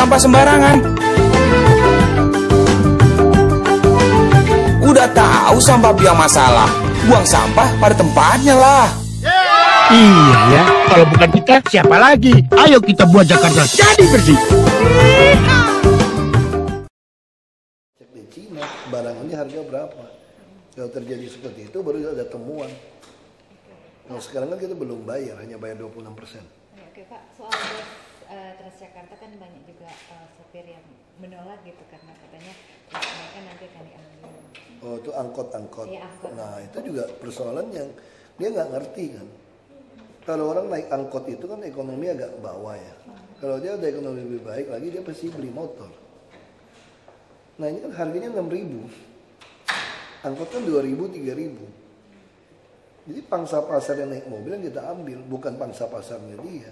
sampah sembarangan. Udah tahu sampah biang masalah, buang sampah pada tempatnya lah. Iya ya, kalau bukan kita siapa lagi? Ayo kita buat Jakarta jadi bersih. Cek di Cina, barang ini harga berapa? Kalau terjadi seperti itu baru ada temuan. Nah sekarang kan kita belum bayar, hanya bayar 26%. Oke Pak, soal bus Transjakarta kan banyak juga sopir yang menolak gitu karena katanya mereka nanti akan diambil. Oh itu angkot-angkot. Iya, angkot. Nah itu juga persoalan yang dia nggak ngerti kan. Kalau orang naik angkot itu kan ekonomi agak bawah ya. Kalau dia ada ekonomi lebih baik lagi dia pasti beli motor. Nah ini kan harganya 6.000. Angkot kan 2.000, 3.000. Jadi pangsa pasar yang naik mobil yang kita ambil, bukan pangsa pasarnya dia.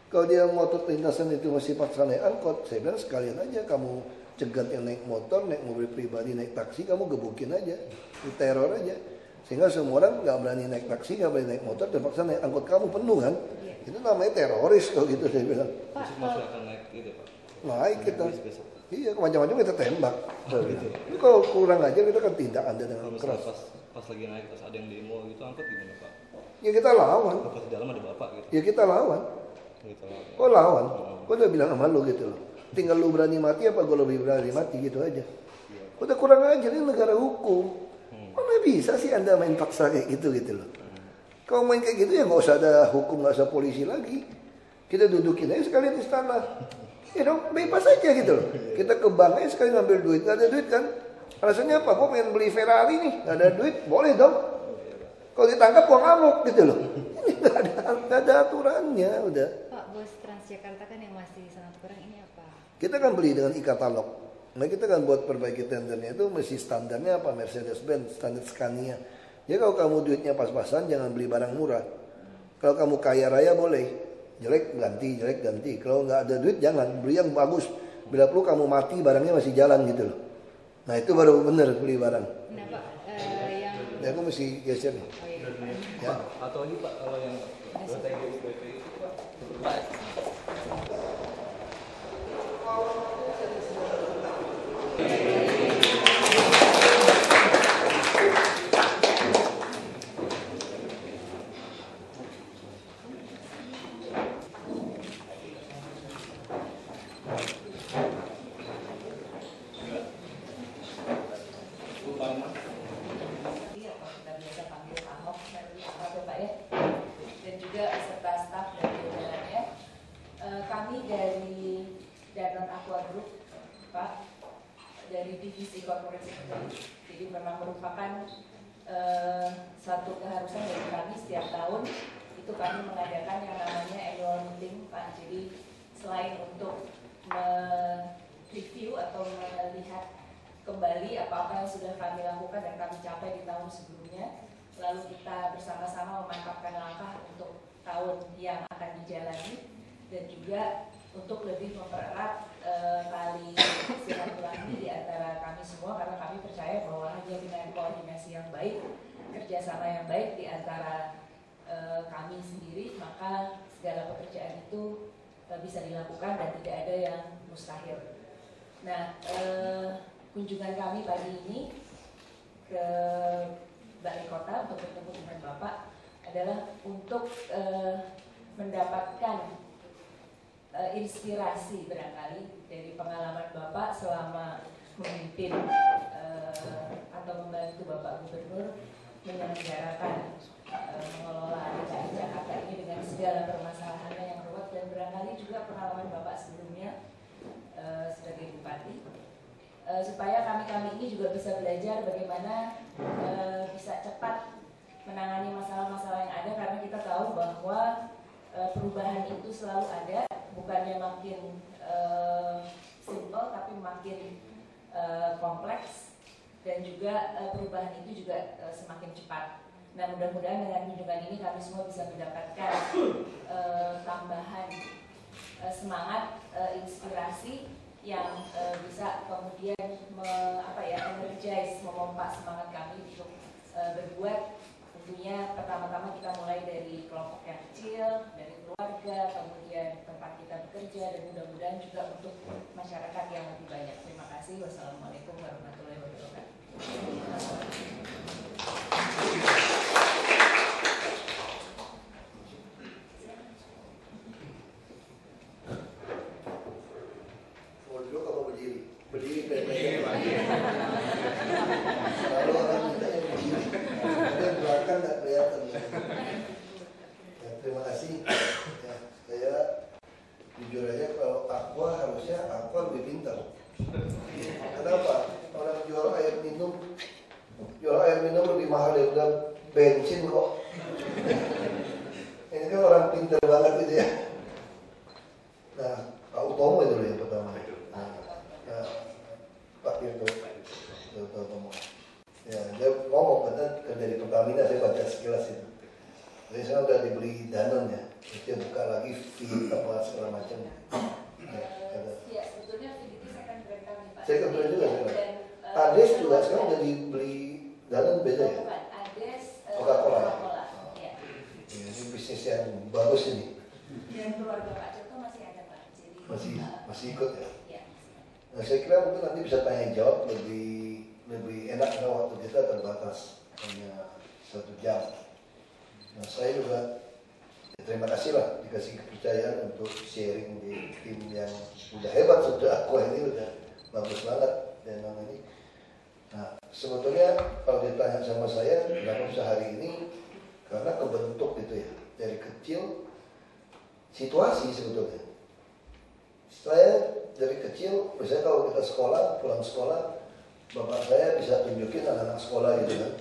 Kalau dia motor lintasan itu masih paksa naik angkot, saya bilang sekalian aja kamu cegat yang naik motor, naik mobil pribadi, naik taksi, kamu gebukin aja, diteror aja. Sehingga semua orang nggak berani naik taksi, nggak berani naik motor, terpaksa naik angkot kamu penuh kan. Itu namanya teroris kalau gitu saya bilang. Masih akan naik gitu Pak? Naik kita. Iya, macam-macam kita tembak. Gitu. Ini kalau kurang aja kita kan tindak Anda dengan keras. Pas lagi naik, pas ada yang demo gitu, angkot gimana Pak? Ya kita lawan. Pas di dalam ada bapak gitu? Ya kita lawan. Gitu lah. Kok lawan? Kok udah bilang sama lu gitu loh. Tinggal lu berani mati apa gue lebih berani mati gitu aja. Udah kurang aja, ini negara hukum. Mana bisa sih Anda main paksa kayak gitu loh. Kalau main kayak gitu ya nggak usah ada hukum, nggak usah polisi lagi. Kita dudukin aja sekalian istana. Ya dong, bebas aja gitu loh. Kita ke bank aja sekali ngambil duit, nggak ada duit kan? Alasannya apa? Gue pengen beli Ferrari nih, nggak ada duit, boleh dong. Kalau ditangkap uang amok gitu loh. Ini nggak ada aturannya, udah. Pak, bus Transjakarta kan yang masih sangat kurang, ini apa? Kita kan beli dengan e-katalog. Nah kita kan buat perbaiki tendernya itu mesti standarnya apa? Mercedes-Benz, standar Scania. Jadi kalau kamu duitnya pas-pasan jangan beli barang murah. Kalau kamu kaya raya boleh, jelek ganti. Kalau nggak ada duit jangan, beli yang bagus. Bila perlu kamu mati barangnya masih jalan gitu loh. Nah itu baru bener beli barang. Nah Pak, yang... Ya aku mesti geser nih. Oh, iya. Ya. Pak, atau lagi Pak, kalau yang TGSPP itu Pak, dari divisi corporate secretary. Jadi memang merupakan satu keharusan dari kami setiap tahun itu kami mengadakan yang namanya annual meeting Pak. Jadi selain untuk mereview atau melihat kembali apa-apa yang sudah kami lakukan dan kami capai di tahun sebelumnya, lalu kita bersama-sama memantapkan langkah untuk tahun yang akan dijalani dan juga untuk lebih mempererat tali silaturahmi di antara kami semua, karena kami percaya bahwa hanya dengan koordinasi yang baik, kerjasama yang baik di antara kami sendiri, maka segala pekerjaan itu bisa dilakukan dan tidak ada yang mustahil. Nah, kunjungan kami pagi ini ke Balai Kota untuk bertemu dengan Bapak adalah untuk mendapatkan inspirasi barangkali dari pengalaman Bapak selama memimpin atau membantu Bapak Gubernur menyelenggarakan mengelola DKI Jakarta ini dengan segala permasalahannya yang ruwet, dan barangkali juga pengalaman Bapak sebelumnya sebagai Bupati, supaya kami ini juga bisa belajar bagaimana bisa cepat menangani masalah-masalah yang ada, karena kita tahu bahwa perubahan itu selalu ada, bukannya makin simple tapi makin kompleks, dan juga perubahan itu juga semakin cepat. Nah, mudah-mudahan dengan kunjungan ini kami semua bisa mendapatkan tambahan semangat, inspirasi yang bisa kemudian energize, memompa semangat kami untuk berbuat tentunya pertama-tama kita mulai dari kelompok yang kecil, dari keluarga, kemudian tempat kita bekerja, dan mudah-mudahan juga untuk masyarakat yang lebih banyak. Terima kasih. Wassalamualaikum warahmatullahi wabarakatuh. Mau duduk apa berdiri? Berdiri baik-baik. Lalu orang minta yang berdiri. Dan belakang nggak kelihatan. Ya, terima kasih. Ya, saya jujur aja kalau Aqua harusnya Aqua lebih pintar. Kenapa? Orang jual air minum lebih mahal daripada bensin kok. Ini kan orang pintar banget gitu ya. Nah, Pak Utomo itu yang pertama. Pak Utomo. Ya, dia ngomong katanya dari Pertamina, saya baca sekilas itu. Jadi sekarang udah dibeli Danone ya, itu buka lagi feed apa segala macam. Ya, sebetulnya feed itu second brand kami, Pak. Second brand juga sekarang. Ades juga sekarang udah dibeli Danone beda ya? Bukan, Ades Coca-Cola. Ya. Ini bisnis yang bagus ini. Dan keluarga Pak Cokto masih ada, Pak. Jadi Masih ikut ya. Ya. Nah, saya kira mungkin nanti bisa tanya jawab lebih enak karena waktu kita terbatas hanya 1 jam. Nah, saya juga terima kasih lah dikasih kepercayaan untuk sharing di tim yang udah hebat sudah. Aku ini udah bagus banget dan ini. Nah, sebetulnya kalau ditanya sama saya kenapa bisa hari ini, karena kebentuk gitu ya dari kecil situasi sebetulnya. Saya dari kecil, misalnya kalau kita sekolah, pulang sekolah, bapak saya bisa tunjukin anak-anak sekolah gitu kan.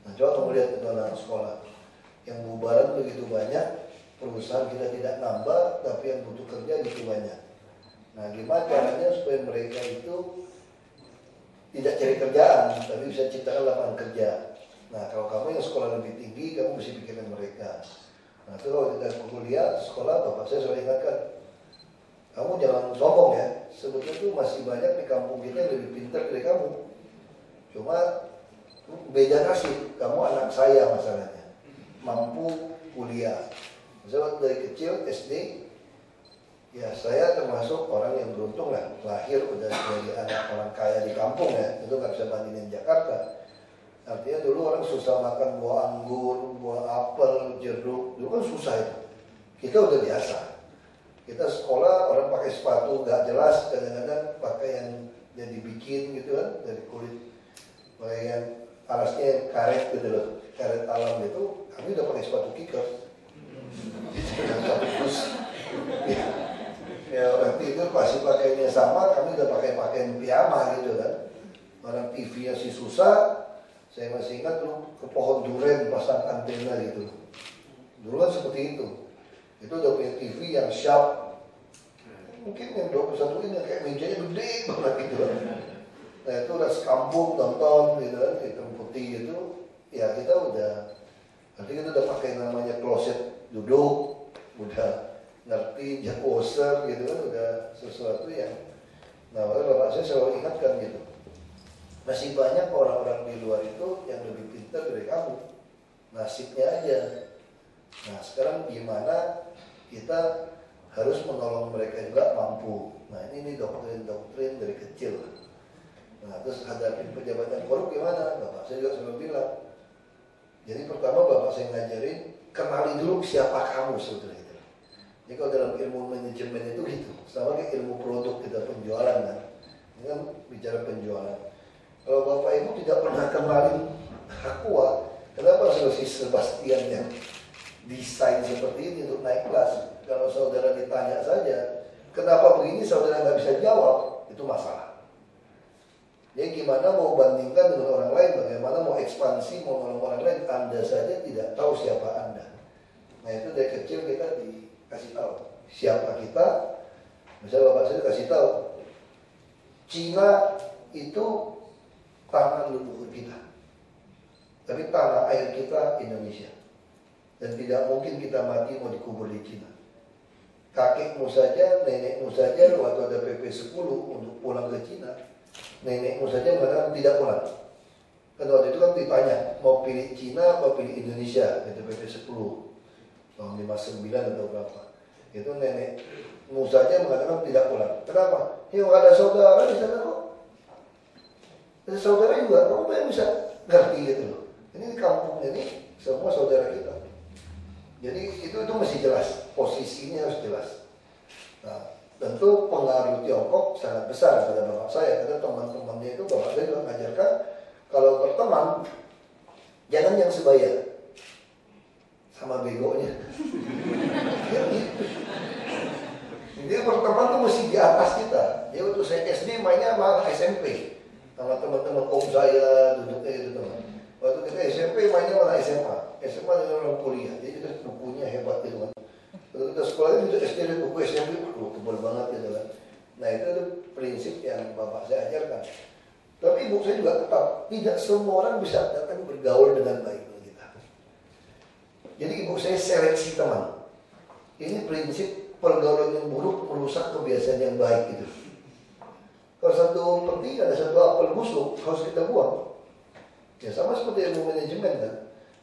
Nah, coba kamu lihat itu anak-anak sekolah. Yang bubaran begitu banyak, perusahaan kita tidak nambah, tapi yang butuh kerja begitu banyak. Nah, gimana caranya supaya mereka itu tidak cari kerjaan, tapi bisa ciptakan lapangan kerja. Nah, kalau kamu yang sekolah lebih tinggi, kamu mesti pikirkan mereka. Nah, itu kalau kita kuliah, sekolah, bapak saya selalu ingatkan, kamu jangan sombong ya, sebetulnya itu masih banyak di kampung kita yang lebih pintar dari kamu. Cuma beda nasib, kamu anak saya masalahnya, mampu kuliah. Misalnya dari kecil SD, ya saya termasuk orang yang beruntung lah, lahir udah jadi anak orang kaya di kampung ya, itu nggak bisa bandingin Jakarta. Artinya dulu orang susah makan buah anggur, buah apel, jeruk, dulu kan susah itu. Kita udah biasa. Kita sekolah orang pakai sepatu nggak jelas, kadang-kadang pakai yang jadi bikin gitu kan dari kulit, pakai yang alasnya yang karet gitu loh, karet alam itu. Kami udah pakai sepatu kicker, terus ya orang tidur pasti pakainya sama, kami udah pakai pakaian piyama gitu kan. Orang TV-nya sih susah, saya masih ingat tuh ke pohon duren pasang antena gitu. Dulu kan seperti itu. Itu udah punya TV yang sharp. Mungkin yang 21 ini kayak mejanya gede banget gitu kan. Nah itu udah sekampung nonton gitu kan, hitam putih gitu. Ya kita udah, nanti kita udah pakai namanya kloset duduk, udah ngerti jakoser gitu kan, udah sesuatu yang, nah bapak saya selalu ingatkan gitu. Masih banyak orang-orang di luar itu yang lebih pintar dari kamu. Nasibnya aja. Nah sekarang gimana kita harus menolong mereka juga mampu. Nah ini doktrin-doktrin dari kecil. Nah terus hadapin pejabat yang korup gimana? Bapak saya juga selalu bilang. Jadi pertama bapak saya ngajarin, kenali dulu siapa kamu sebetulnya. Jadi kalau dalam ilmu manajemen itu gitu. Sama kayak ilmu produk kita penjualan kan. Ini kan bicara penjualan. Kalau bapak ibu tidak pernah kenalin Aqua, kenapa si Sebastian yang desain seperti ini untuk naik kelas? Kalau saudara ditanya saja, kenapa begini saudara nggak bisa jawab, itu masalah. Jadi gimana mau bandingkan dengan orang lain, bagaimana mau ekspansi, mau nolong orang lain, Anda saja tidak tahu siapa Anda. Nah itu dari kecil kita dikasih tahu siapa kita. Misalnya bapak saya kasih tahu, Cina itu tanah leluhur kita, tapi tanah air kita Indonesia. Dan tidak mungkin kita mati mau dikubur di Cina. Kakekmu saja, nenekmu saja waktu ada PP 10 untuk pulang ke Cina, nenekmu saja mengatakan tidak pulang. Kan waktu itu kan ditanya mau pilih Cina atau pilih Indonesia, itu PP 10 tahun 59 atau berapa. Itu nenek Musanya mengatakan tidak pulang. Kenapa? Ya ada saudara di sana kok. Ada saudara juga, kamu yang bisa ngerti gitu loh. Ini di kampung ini semua saudara kita. Jadi itu mesti jelas, posisinya harus jelas. Nah, tentu pengaruh Tiongkok sangat besar pada bapak saya, karena teman-temannya itu bapak saya juga mengajarkan kalau berteman jangan yang sebaya sama begonya. Dia berteman tuh mesti di atas kita. Dia waktu saya SD mainnya malah SMP sama teman-teman om saya duduknya itu teman. Waktu kita SMP mainnya malah SMA dengan orang kuliah. Dia juga bukunya hebat gitu kan. Waktu kita sekolahnya itu SD dan buku SMP, tebal banget gitu kan. Nah itu prinsip yang bapak saya ajarkan. Tapi ibu saya juga tetap tidak semua orang bisa datang bergaul dengan baik dengan kita. Jadi ibu saya seleksi teman. Ini prinsip pergaulan yang buruk merusak kebiasaan yang baik gitu. Kalau satu penting ada satu apel busuk harus kita buang. Ya sama seperti ilmu manajemen kan.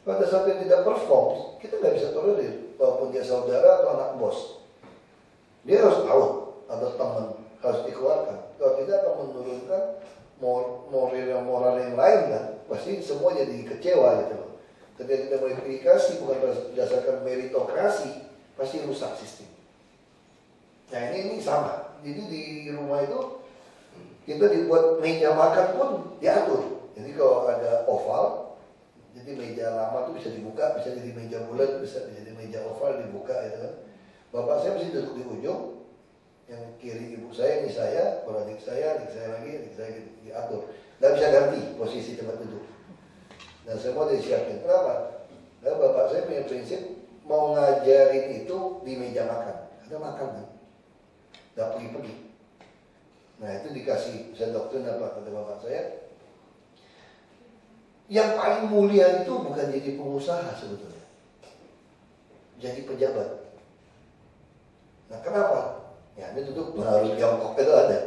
Kalau ada satu yang tidak perform, kita nggak bisa tolerir. Walaupun dia saudara atau anak bos, dia harus tahu ada teman harus dikeluarkan. Kalau tidak akan menurunkan moral yang lain kan. Pasti semua jadi kecewa gitu. Ketika kita verifikasi bukan berdasarkan meritokrasi, pasti rusak sistem. Nah ini sama. Jadi di rumah itu kita dibuat meja makan pun diatur. Jadi kalau ada oval, jadi meja lama itu bisa dibuka, bisa jadi meja bulat, bisa jadi meja oval dibuka gitu kan. Bapak saya mesti duduk di ujung, yang kiri ibu saya, ini saya, kalau adik saya lagi, adik saya gitu, diatur. Nggak bisa ganti posisi tempat duduk. Dan semua disiapin. Kenapa? Karena bapak saya punya prinsip mau ngajarin itu di meja makan. Ada makan kan? Nggak pergi-pergi. Nah itu dikasih, saya doktrin apa kata bapak saya. Yang paling mulia itu bukan jadi pengusaha sebetulnya. Jadi pejabat. Nah kenapa? Ya ini tentu pengaruh Tiongkok itu ada.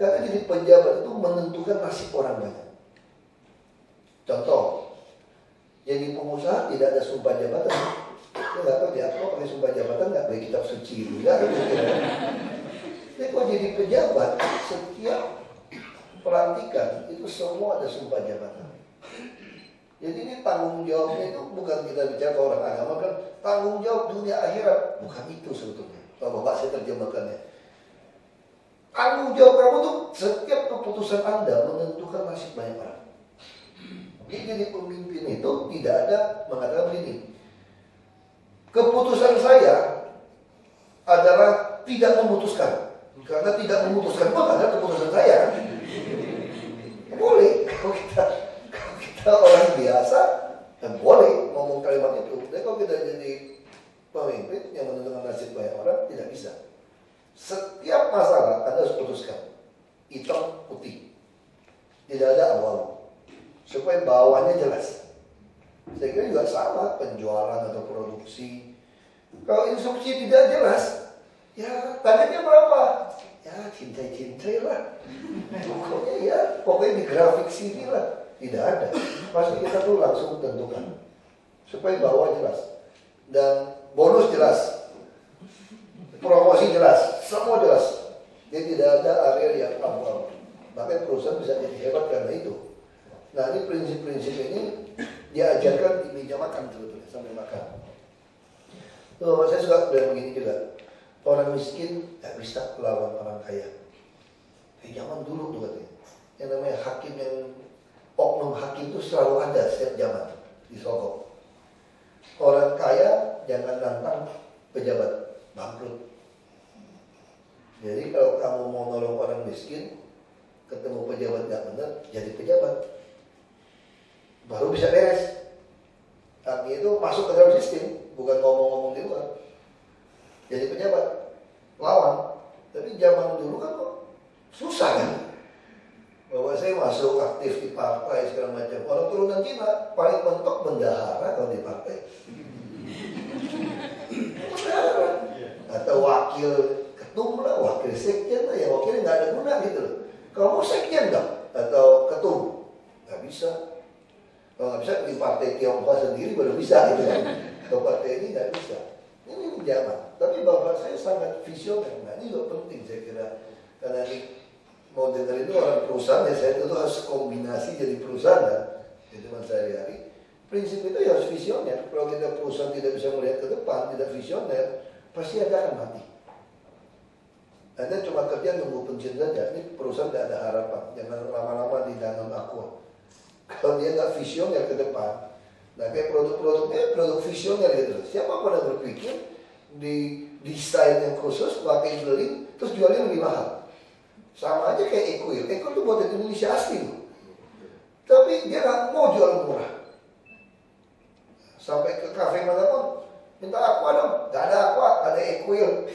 Karena jadi pejabat itu menentukan nasib orang banyak. Contoh, jadi pengusaha tidak ada sumpah jabatan. Dia nggak tahu dia apa pakai sumpah jabatan nggak baik kitab suci itu nggak. Tapi kalau jadi pejabat, setiap pelantikan itu semua ada sumpah jabatan. Jadi ini tanggung jawabnya itu bukan kita bicara orang agama kan, tanggung jawab dunia akhirat bukan itu sebetulnya. Kalau bapak saya terjemahkannya, tanggung jawab kamu tuh setiap keputusan Anda menentukan nasib banyak orang. Jadi pemimpin itu tidak ada mengatakan begini, keputusan saya adalah tidak memutuskan, karena tidak memutuskan pun adalah keputusan saya. Boleh kalau kita orang biasa dan boleh ngomong kalimat itu. Tapi kalau kita jadi pemimpin yang menentukan nasib banyak orang, tidak bisa. Setiap masalah Anda harus putuskan hitam putih, tidak ada abu-abu, supaya bawahnya jelas. Saya kira juga sama penjualan atau produksi. Kalau instruksi tidak jelas, ya targetnya berapa? Ya cintai-cintai lah. Pokoknya di grafik sini lah. Tidak ada. Pasti kita tuh langsung tentukan supaya bawah jelas dan bonus jelas, promosi jelas, semua jelas. Jadi tidak ada area yang abu-abu. Makanya perusahaan bisa jadi hebat karena itu. Nah ini prinsip-prinsip ini diajarkan di meja makan sebetulnya sambil makan. Tuh saya suka bilang begini juga. Orang miskin tidak bisa melawan orang kaya. Zaman dulu tuh katanya. Yang namanya hakim yang oknum hakim itu selalu ada setiap zaman di Sogok. Orang kaya jangan nantang pejabat, bangkrut. Jadi kalau kamu mau nolong orang miskin, ketemu pejabat nggak benar, jadi pejabat, baru bisa beres. Artinya itu masuk ke dalam sistem, bukan ngomong-ngomong di luar. Jadi pejabat, lawan. Tapi zaman dulu kan kok susah kan? Bahwa saya masuk aktif di partai segala macam. Orang turunan Cina paling mentok bendahara kalau di partai. Bendahara. Atau wakil ketum lah, wakil sekjen lah. Ya wakilnya nggak ada guna gitu loh. Kalau mau sekjen nggak? Atau ketum. Nggak bisa. Kalau nggak bisa di partai Tiongkok sendiri baru bisa gitu kan. Kalau partai ini nggak bisa. Ini zaman. Tapi bapak saya sangat visioner. Nah ini juga penting saya kira. Karena ini mau dengerin itu orang perusahaan ya, saya tentu harus kombinasi jadi perusahaan kan. Itu teman sehari-hari. Prinsip itu ya harus visioner. Kalau kita perusahaan tidak bisa melihat ke depan, tidak visioner, pasti Anda akan mati. Anda cuma kerja nunggu pensiun saja. Ini perusahaan tidak ada harapan. Jangan lama-lama di dalam aqua. Kalau dia nggak visioner ke depan, nah kayak produk-produknya produk visioner gitu. Siapa pernah berpikir di desain yang khusus, pakai beli, terus jualnya lebih mahal. Sama aja kayak Equil. Equil itu buat Indonesia asli loh. Tapi dia nggak mau jual murah. Sampai ke kafe manapun, minta aqua dong. Gak ada aqua, ada Equil.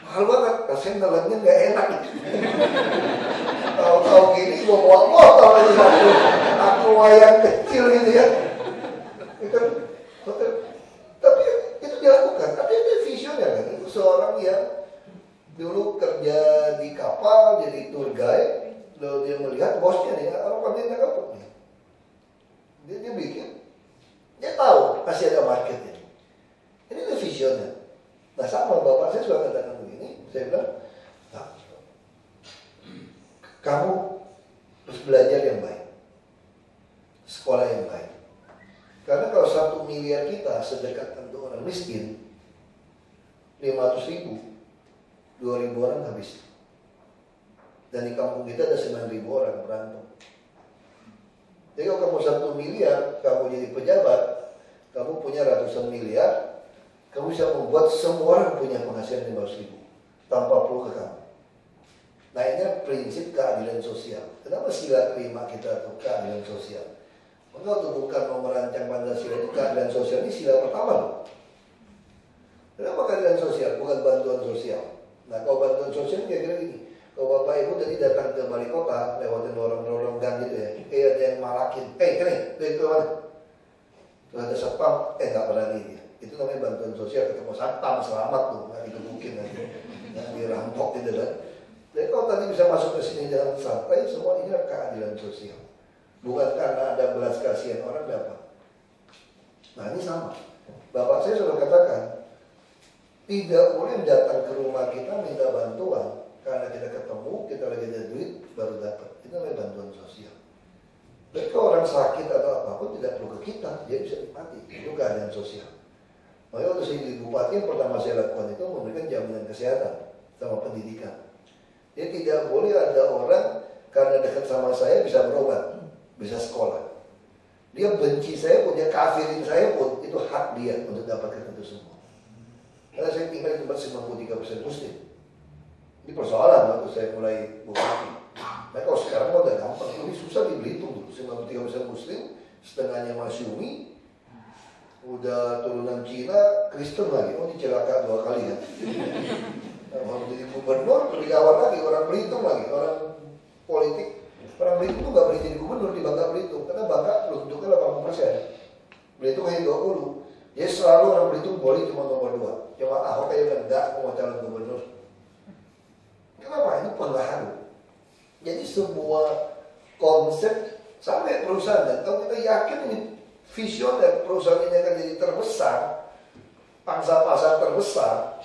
Mahal banget, rasanya nelannya gak enak. Tahu-tahu gini, bawa motor lagi satu. Aqua yang kecil gitu ya. Tapi itu dilakukan. Tapi itu visioner kan. Itu seorang yang dulu kerja di kapal, jadi tour guide. Lalu dia melihat bosnya nih, orang dia kapal nih. Dia bikin, dia tahu pasti ada marketnya. Ini tuh visioner. Nah sama bapak saya suka katakan begini, saya bilang, nah, kamu harus belajar yang baik, sekolah yang baik. Karena kalau 1 miliar kita sedekat untuk orang miskin, 500.000, 2.000 orang habis. Dan di kampung kita ada 9.000 orang berantem. Jadi kalau kamu 1 miliar, kamu jadi pejabat, kamu punya ratusan miliar, kamu bisa membuat semua orang punya penghasilan 500.000 tanpa perlu ke kamu. Nah ini prinsip keadilan sosial. Kenapa sila kelima kita itu keadilan sosial? Maka untuk bukan mau merancang Pancasila itu keadilan sosial ini sila pertama loh. Kenapa keadilan sosial? Bukan bantuan sosial. Nah kalau bantuan sosial kira-kira gini. Kalau bapak ibu tadi datang ke balai kota, lewatin lorong-lorong gang gitu ya, ada yang malakin, kene, itu mana? Terus ada satpam, nggak berani dia. Itu namanya bantuan sosial, ketemu satpam, selamat tuh, nggak digebukin lagi, nggak dirampok gitu kan. Jadi kalau tadi bisa masuk ke sini dengan santai, semua ini adalah keadilan sosial. Bukan karena ada belas kasihan orang dapat. Nah ini sama. Bapak saya sudah katakan, tidak boleh datang ke rumah kita minta bantuan. Karena kita ketemu, kita lagi ada duit, baru dapat. Itu namanya bantuan sosial. Dan kalau orang sakit atau apapun tidak perlu ke kita, dia bisa nikmati. Itu keadaan sosial. Makanya waktu saya jadi bupati, yang pertama saya lakukan itu memberikan jaminan kesehatan sama pendidikan. Dia tidak boleh ada orang karena dekat sama saya bisa berobat, bisa sekolah. Dia benci saya pun, dia kafirin saya pun, itu hak dia untuk dapatkan itu semua. Karena saya tinggal di tempat 93% muslim. Ini persoalan waktu saya mulai bupati. Nah kalau sekarang udah gampang, lebih susah di Belitung dulu. 93% muslim, setengahnya Masyumi, udah turunan Cina, Kristen lagi. Oh ini celaka 2 kali kan. Kalau jadi gubernur, lebih gawat lagi, orang Belitung lagi, orang politik. Orang Belitung tuh gak boleh jadi gubernur di Bangka Belitung, karena Bangka penduduknya 80%. Belitung hanya 20. Jadi selalu orang Belitung boleh cuma nomor 2. Cuma Ahok aja kan enggak mau calon gubernur. Kenapa? Ini pengaruh. Jadi semua konsep sampai perusahaan, dan kalau kita yakin ini visioner, perusahaan ini akan jadi terbesar, pangsa pasar terbesar,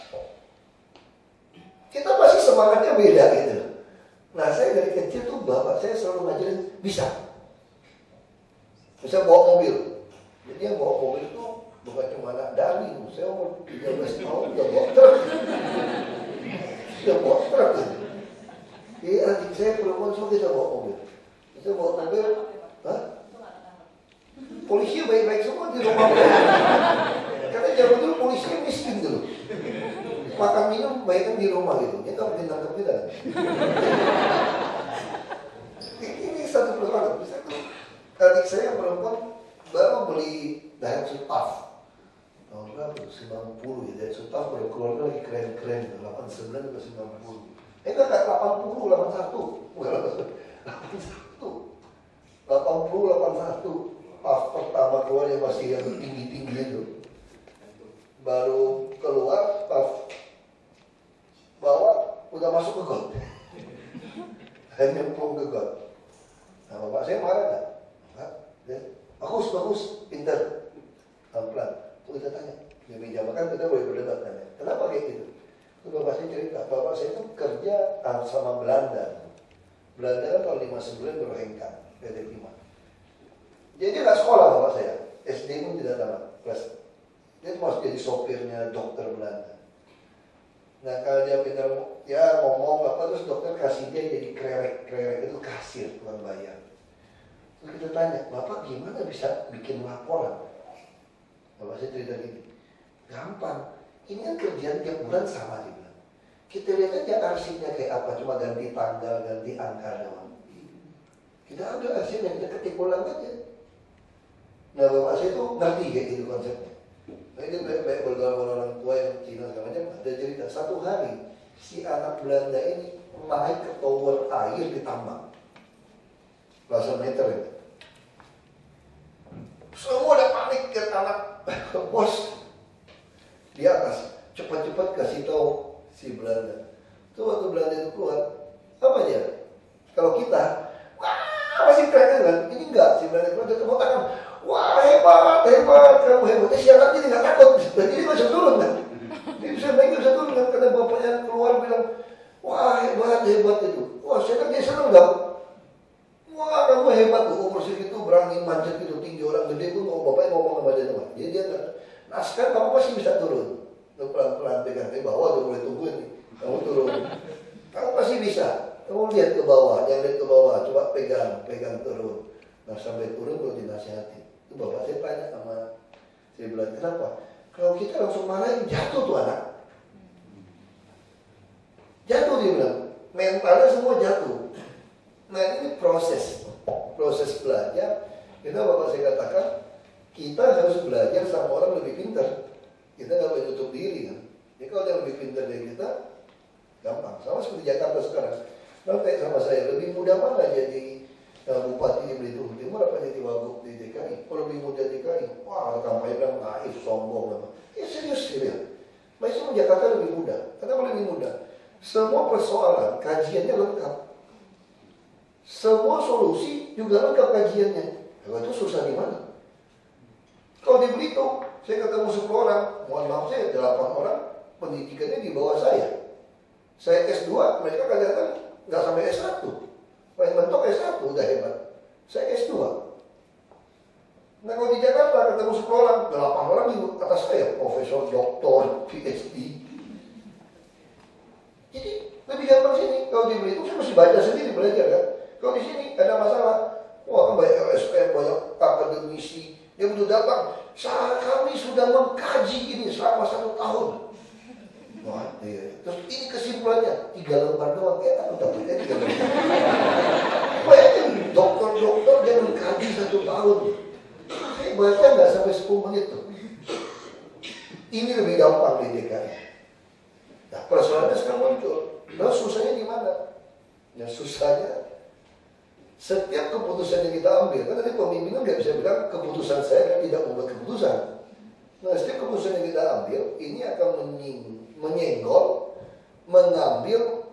kita pasti semangatnya beda gitu. Nah saya dari kecil tuh bapak saya selalu ngajarin bisa bawa mobil. Jadi yang bawa mobil itu bukan cuma anak dali, saya umur 13 tahun udah bawa truk. Sudah bawa truk gitu. Jadi adik saya perempuan semua kita bawa mobil. Kita bawa mobil, hah? Polisi baik-baik semua di rumah mereka. Karena zaman dulu polisi miskin dulu. Makan minum baikkan di rumah gitu. Dia nggak mungkin nangkep kita. Ini satu persoalan. Misalnya adik saya perempuan baru beli Daihatsu TAF. Tahun berapa tuh? 90 ya. Daihatsu TAF baru keluar lagi keren-keren. 89 atau 90. Enggak 80, 81. Bukan 81. 80, 81. TAF pertama keluar yang masih yang tinggi-tinggi itu. Baru keluar TAF bawa udah masuk ke got. Hanya nyemplung ke got. Nah bapak saya marah nggak? Enggak. Bagus, pintar. Pelan-pelan. Terus kita tanya, di meja makan kita boleh berdebat kan ya. Kenapa kayak gitu? Terus bapak saya cerita, bapak saya itu kerja sama Belanda. Belanda kan tahun 59 berhengkang, PT Timah. Jadi dia nggak sekolah bapak saya, SD pun tidak tamat. Kelas dia masuk jadi sopirnya dokter Belanda. Nah kalau dia pintar ya ngomong apa terus dokter kasih dia jadi krerek itu kasir tukang bayar. Terus kita tanya, bapak gimana bisa bikin laporan? Bapak saya cerita gini, gampang. Ini kan kerjaan tiap bulan sama dia bilang. Kita lihat aja arsipnya kayak apa, cuma ganti tanggal, ganti angka doang. Kita ambil arsipnya, kita ketik ulang aja. Nah bapak saya tuh ngerti kayak gitu konsepnya. Nah ini baik-baik bergaul orang tua yang Cina segala macam, ada cerita satu hari si anak Belanda ini naik ke tower air di tambang, belasan meter itu. Semua udah panik ke anak bos di atas, cepat-cepat kasih tahu si Belanda. Itu waktu Belanda itu keluar, apa dia? Kalau kita, wah masih keren kan? Ini enggak, si Belanda keluar dia tepuk tangan. Wah hebat, kamu hebat. Si anak ini nggak takut, jadi dia bisa turun kan? Dia bisa turun kan? Karena bapaknya keluar bilang, wah hebat itu. Wah saya kan dia seneng nggak? Wah kamu hebat tuh, umur segitu berani manjat gitu tinggi orang gede pun bapaknya ngomong sama dia teman. Jadi dia nggak. Nah sekarang kamu pasti bisa turun. Lu pelan-pelan pegang ke bawah, udah mulai tungguin nih. Kamu turun. Kamu pasti bisa. Kamu lihat ke bawah, jangan lihat ke bawah, coba pegang turun. Nah sampai turun baru dinasihati. Itu bapak saya tanya sama saya bilang, kenapa? Kalau kita langsung marahin, jatuh tuh anak. Jatuh dia bilang, mentalnya semua jatuh. Nah ini proses belajar. Kita bapak saya katakan, kita harus belajar sama orang lebih pintar. Kita nggak boleh tutup diri kan. Jadi kalau dia lebih pintar dari kita, gampang. Sama seperti Jakarta sekarang. Nah kayak sama saya, lebih mudah mana jadi bupati di Belitung Timur apa jadi wagub di DKI? Kalau lebih muda DKI, wah kampanye bilang naif, sombong. Ya serius dia. Baik semua Jakarta lebih mudah. Kenapa lebih mudah? Semua persoalan kajiannya lengkap. Semua solusi juga lengkap kajiannya. Kalau itu susah di mana? Kalau di Belitung, saya ketemu 10 orang, mohon maaf saya 8 orang pendidikannya di bawah saya. Saya S2, mereka kadang-kadang nggak sampai S1. Paling mentok S1 udah hebat. Saya S2. Nah kalau di Jakarta ketemu 10 orang, 8 orang di atas saya, profesor, doktor, PhD. Jadi lebih gampang sini. Kalau di Belitung saya mesti baca sendiri belajar kan. Kalau di sini ada masalah, wah banyak LSM, banyak akademisi, dia butuh datang. Kami sudah mengkaji ini selama 1 tahun. Wah, iya. Terus ini kesimpulannya 3 lembar doang. Aku takutnya 3 lembar. Bayangin dokter dia mengkaji 1 tahun. Saya baca nggak sampai 10 menit tuh. Ini lebih gampang di DKI. Nah persoalannya sekarang muncul. Nah susahnya di mana? Ya susahnya setiap keputusan yang kita ambil, kan tadi pemimpinan nggak bisa bilang keputusan saya kan tidak membuat keputusan. Nah setiap keputusan yang kita ambil ini akan menyenggol, mengambil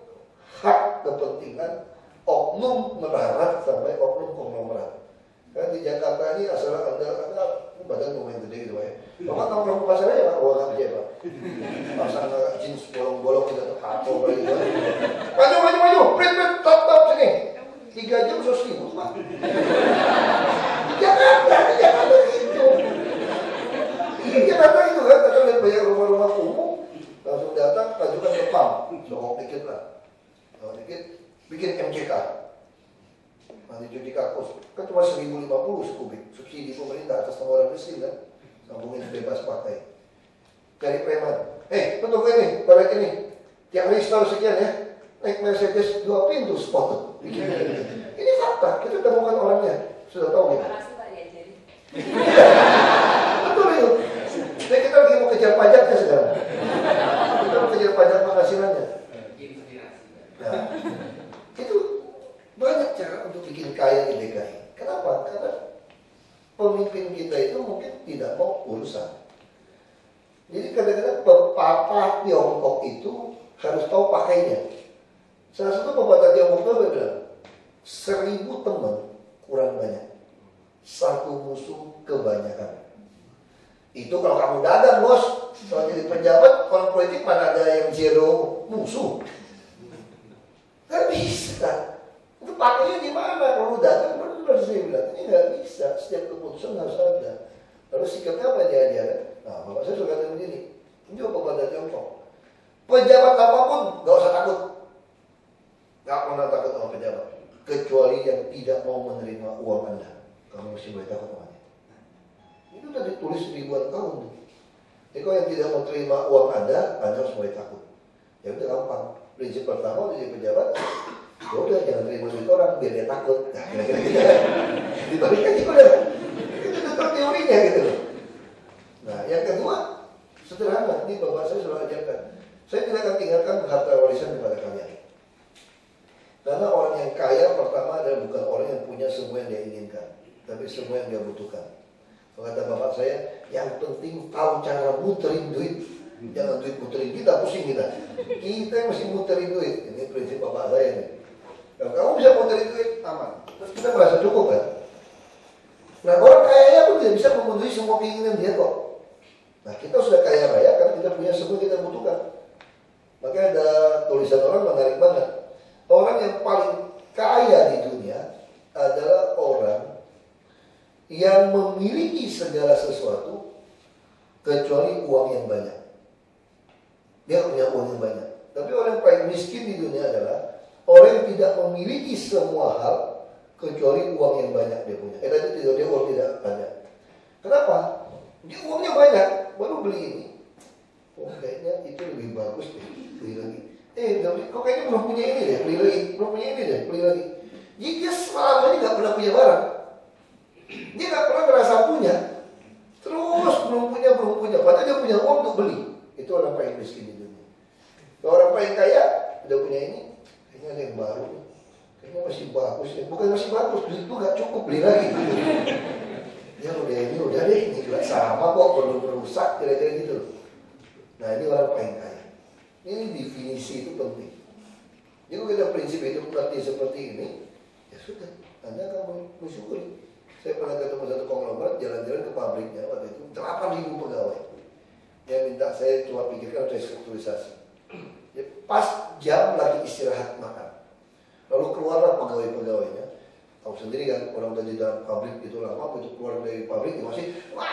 hak kepentingan oknum melarat sampai oknum konglomerat. Kan di Jakarta ini asal ada badan lumayan gede gitu ya. Bapak nongkrong ke pasar aja Pak, uang aja Pak. Pasang jeans bolong-bolong kita tato gitu. Maju, print, top sini. 3 jam 100.000 Pak. Di Jakarta itu. Di Jakarta itu kan, kita lihat banyak rumah-rumah kumuh, langsung datang, ajukan ke PAM, sokok dikit lah. Sokok dikit, bikin MCK. Nanti cuci kakus, kan cuma 1.050 sekubik, subsidi pemerintah atas nama orang miskin kan, sambungin bebas pakai. Cari preman, betul ini, proyek ini, tiap hari setahun sekian ya, naik Mercedes 2 pintu spot. Ini fakta, kita temukan orangnya, sudah tahu ya. Betul itu. Jadi kita lagi mau kejar pajaknya sekarang. Kita mau kejar pajak penghasilannya. Nah, itu banyak cara untuk bikin kaya di DKI. Kenapa? Karena pemimpin kita itu mungkin tidak mau urusan. Jadi kadang-kadang pepatah Tiongkok itu harus tahu pakainya. Salah satu pepatah Tiongkok itu bilang, 1000 teman satu musuh kebanyakan. Itu kalau kamu dagang bos, kalau jadi pejabat, orang politik mana ada yang zero musuh? Gak bisa. Itu pakainya di mana? Kalau dagang benar sih bilang, ini nggak bisa. Setiap keputusan harus ada. Lalu sikapnya apa dia? Nah, bapak saya suka kata begini. Ini juga pada Tiongkok. Pejabat apapun, gak usah takut. Gak pernah takut sama pejabat. Kecuali yang tidak mau menerima uang Anda. Kamu mesti boleh takut sama dia. Itu udah ditulis ribuan tahun tuh. Jadi kalau yang tidak mau terima uang Anda harus mulai takut. Ya udah gampang. Prinsip pertama jadi pejabat, ya udah jangan terima duit orang biar dia takut. Nah, kira-kira gitu kan. Dibalik aja udah. Itu teorinya gitu loh. Nah, yang kedua sederhana. Ini bapak saya selalu ajarkan. Saya tidak akan tinggalkan harta warisan kepada kalian. Karena orang yang kaya pertama adalah bukan orang yang punya semua yang dia inginkan, tapi semua yang dia butuhkan. Kata bapak saya, yang penting tahu cara muterin duit. Jangan duit muterin kita, pusing kita. Kita yang mesti muterin duit. Ini prinsip bapak saya nih. Kalau kamu bisa muterin duit, aman. Terus kita merasa cukup kan? Nah, orang kaya pun tidak bisa memenuhi semua keinginan dia kok. Nah, kita sudah kaya raya kan kita punya semua yang kita butuhkan. Makanya ada tulisan orang menarik banget. Orang yang paling kaya di dunia adalah orang yang memiliki segala sesuatu kecuali uang yang banyak. Dia punya uang yang banyak. Tapi orang yang paling miskin di dunia adalah orang yang tidak memiliki semua hal kecuali uang yang banyak dia punya. Tadi dia uang tidak banyak. Kenapa? Dia uangnya banyak, baru beli ini. Oh, kayaknya itu lebih bagus deh, beli lagi. Kok kayaknya belum punya ini deh, beli lagi. Belum punya ini deh, beli lagi. Jadi dia selama ini nggak pernah punya barang. Dia nggak pernah merasa punya. Terus belum punya. Padahal dia punya uang untuk beli. Itu orang paling miskin di dunia. Kalau orang paling kaya udah punya ini, kayaknya ada yang baru. Kayaknya masih bagus ya. Bukan masih bagus, itu nggak cukup, beli lagi. Ya udah ini udah deh, ini juga sama kok, belum rusak, kira-kira gitu. Nah ini orang paling kaya. Ini definisi itu penting. Jadi kalau kita prinsip itu berarti seperti ini, ya sudah, Anda akan bersyukur. Saya pernah ketemu satu konglomerat jalan-jalan ke pabriknya waktu itu 8.000 pegawai. Dia minta saya cuma pikirkan saya strukturisasi. Ya, pas jam lagi istirahat makan, lalu keluarlah pegawai-pegawainya. Tahu sendiri kan orang dari dalam pabrik itu lama, begitu keluar dari pabrik masih wah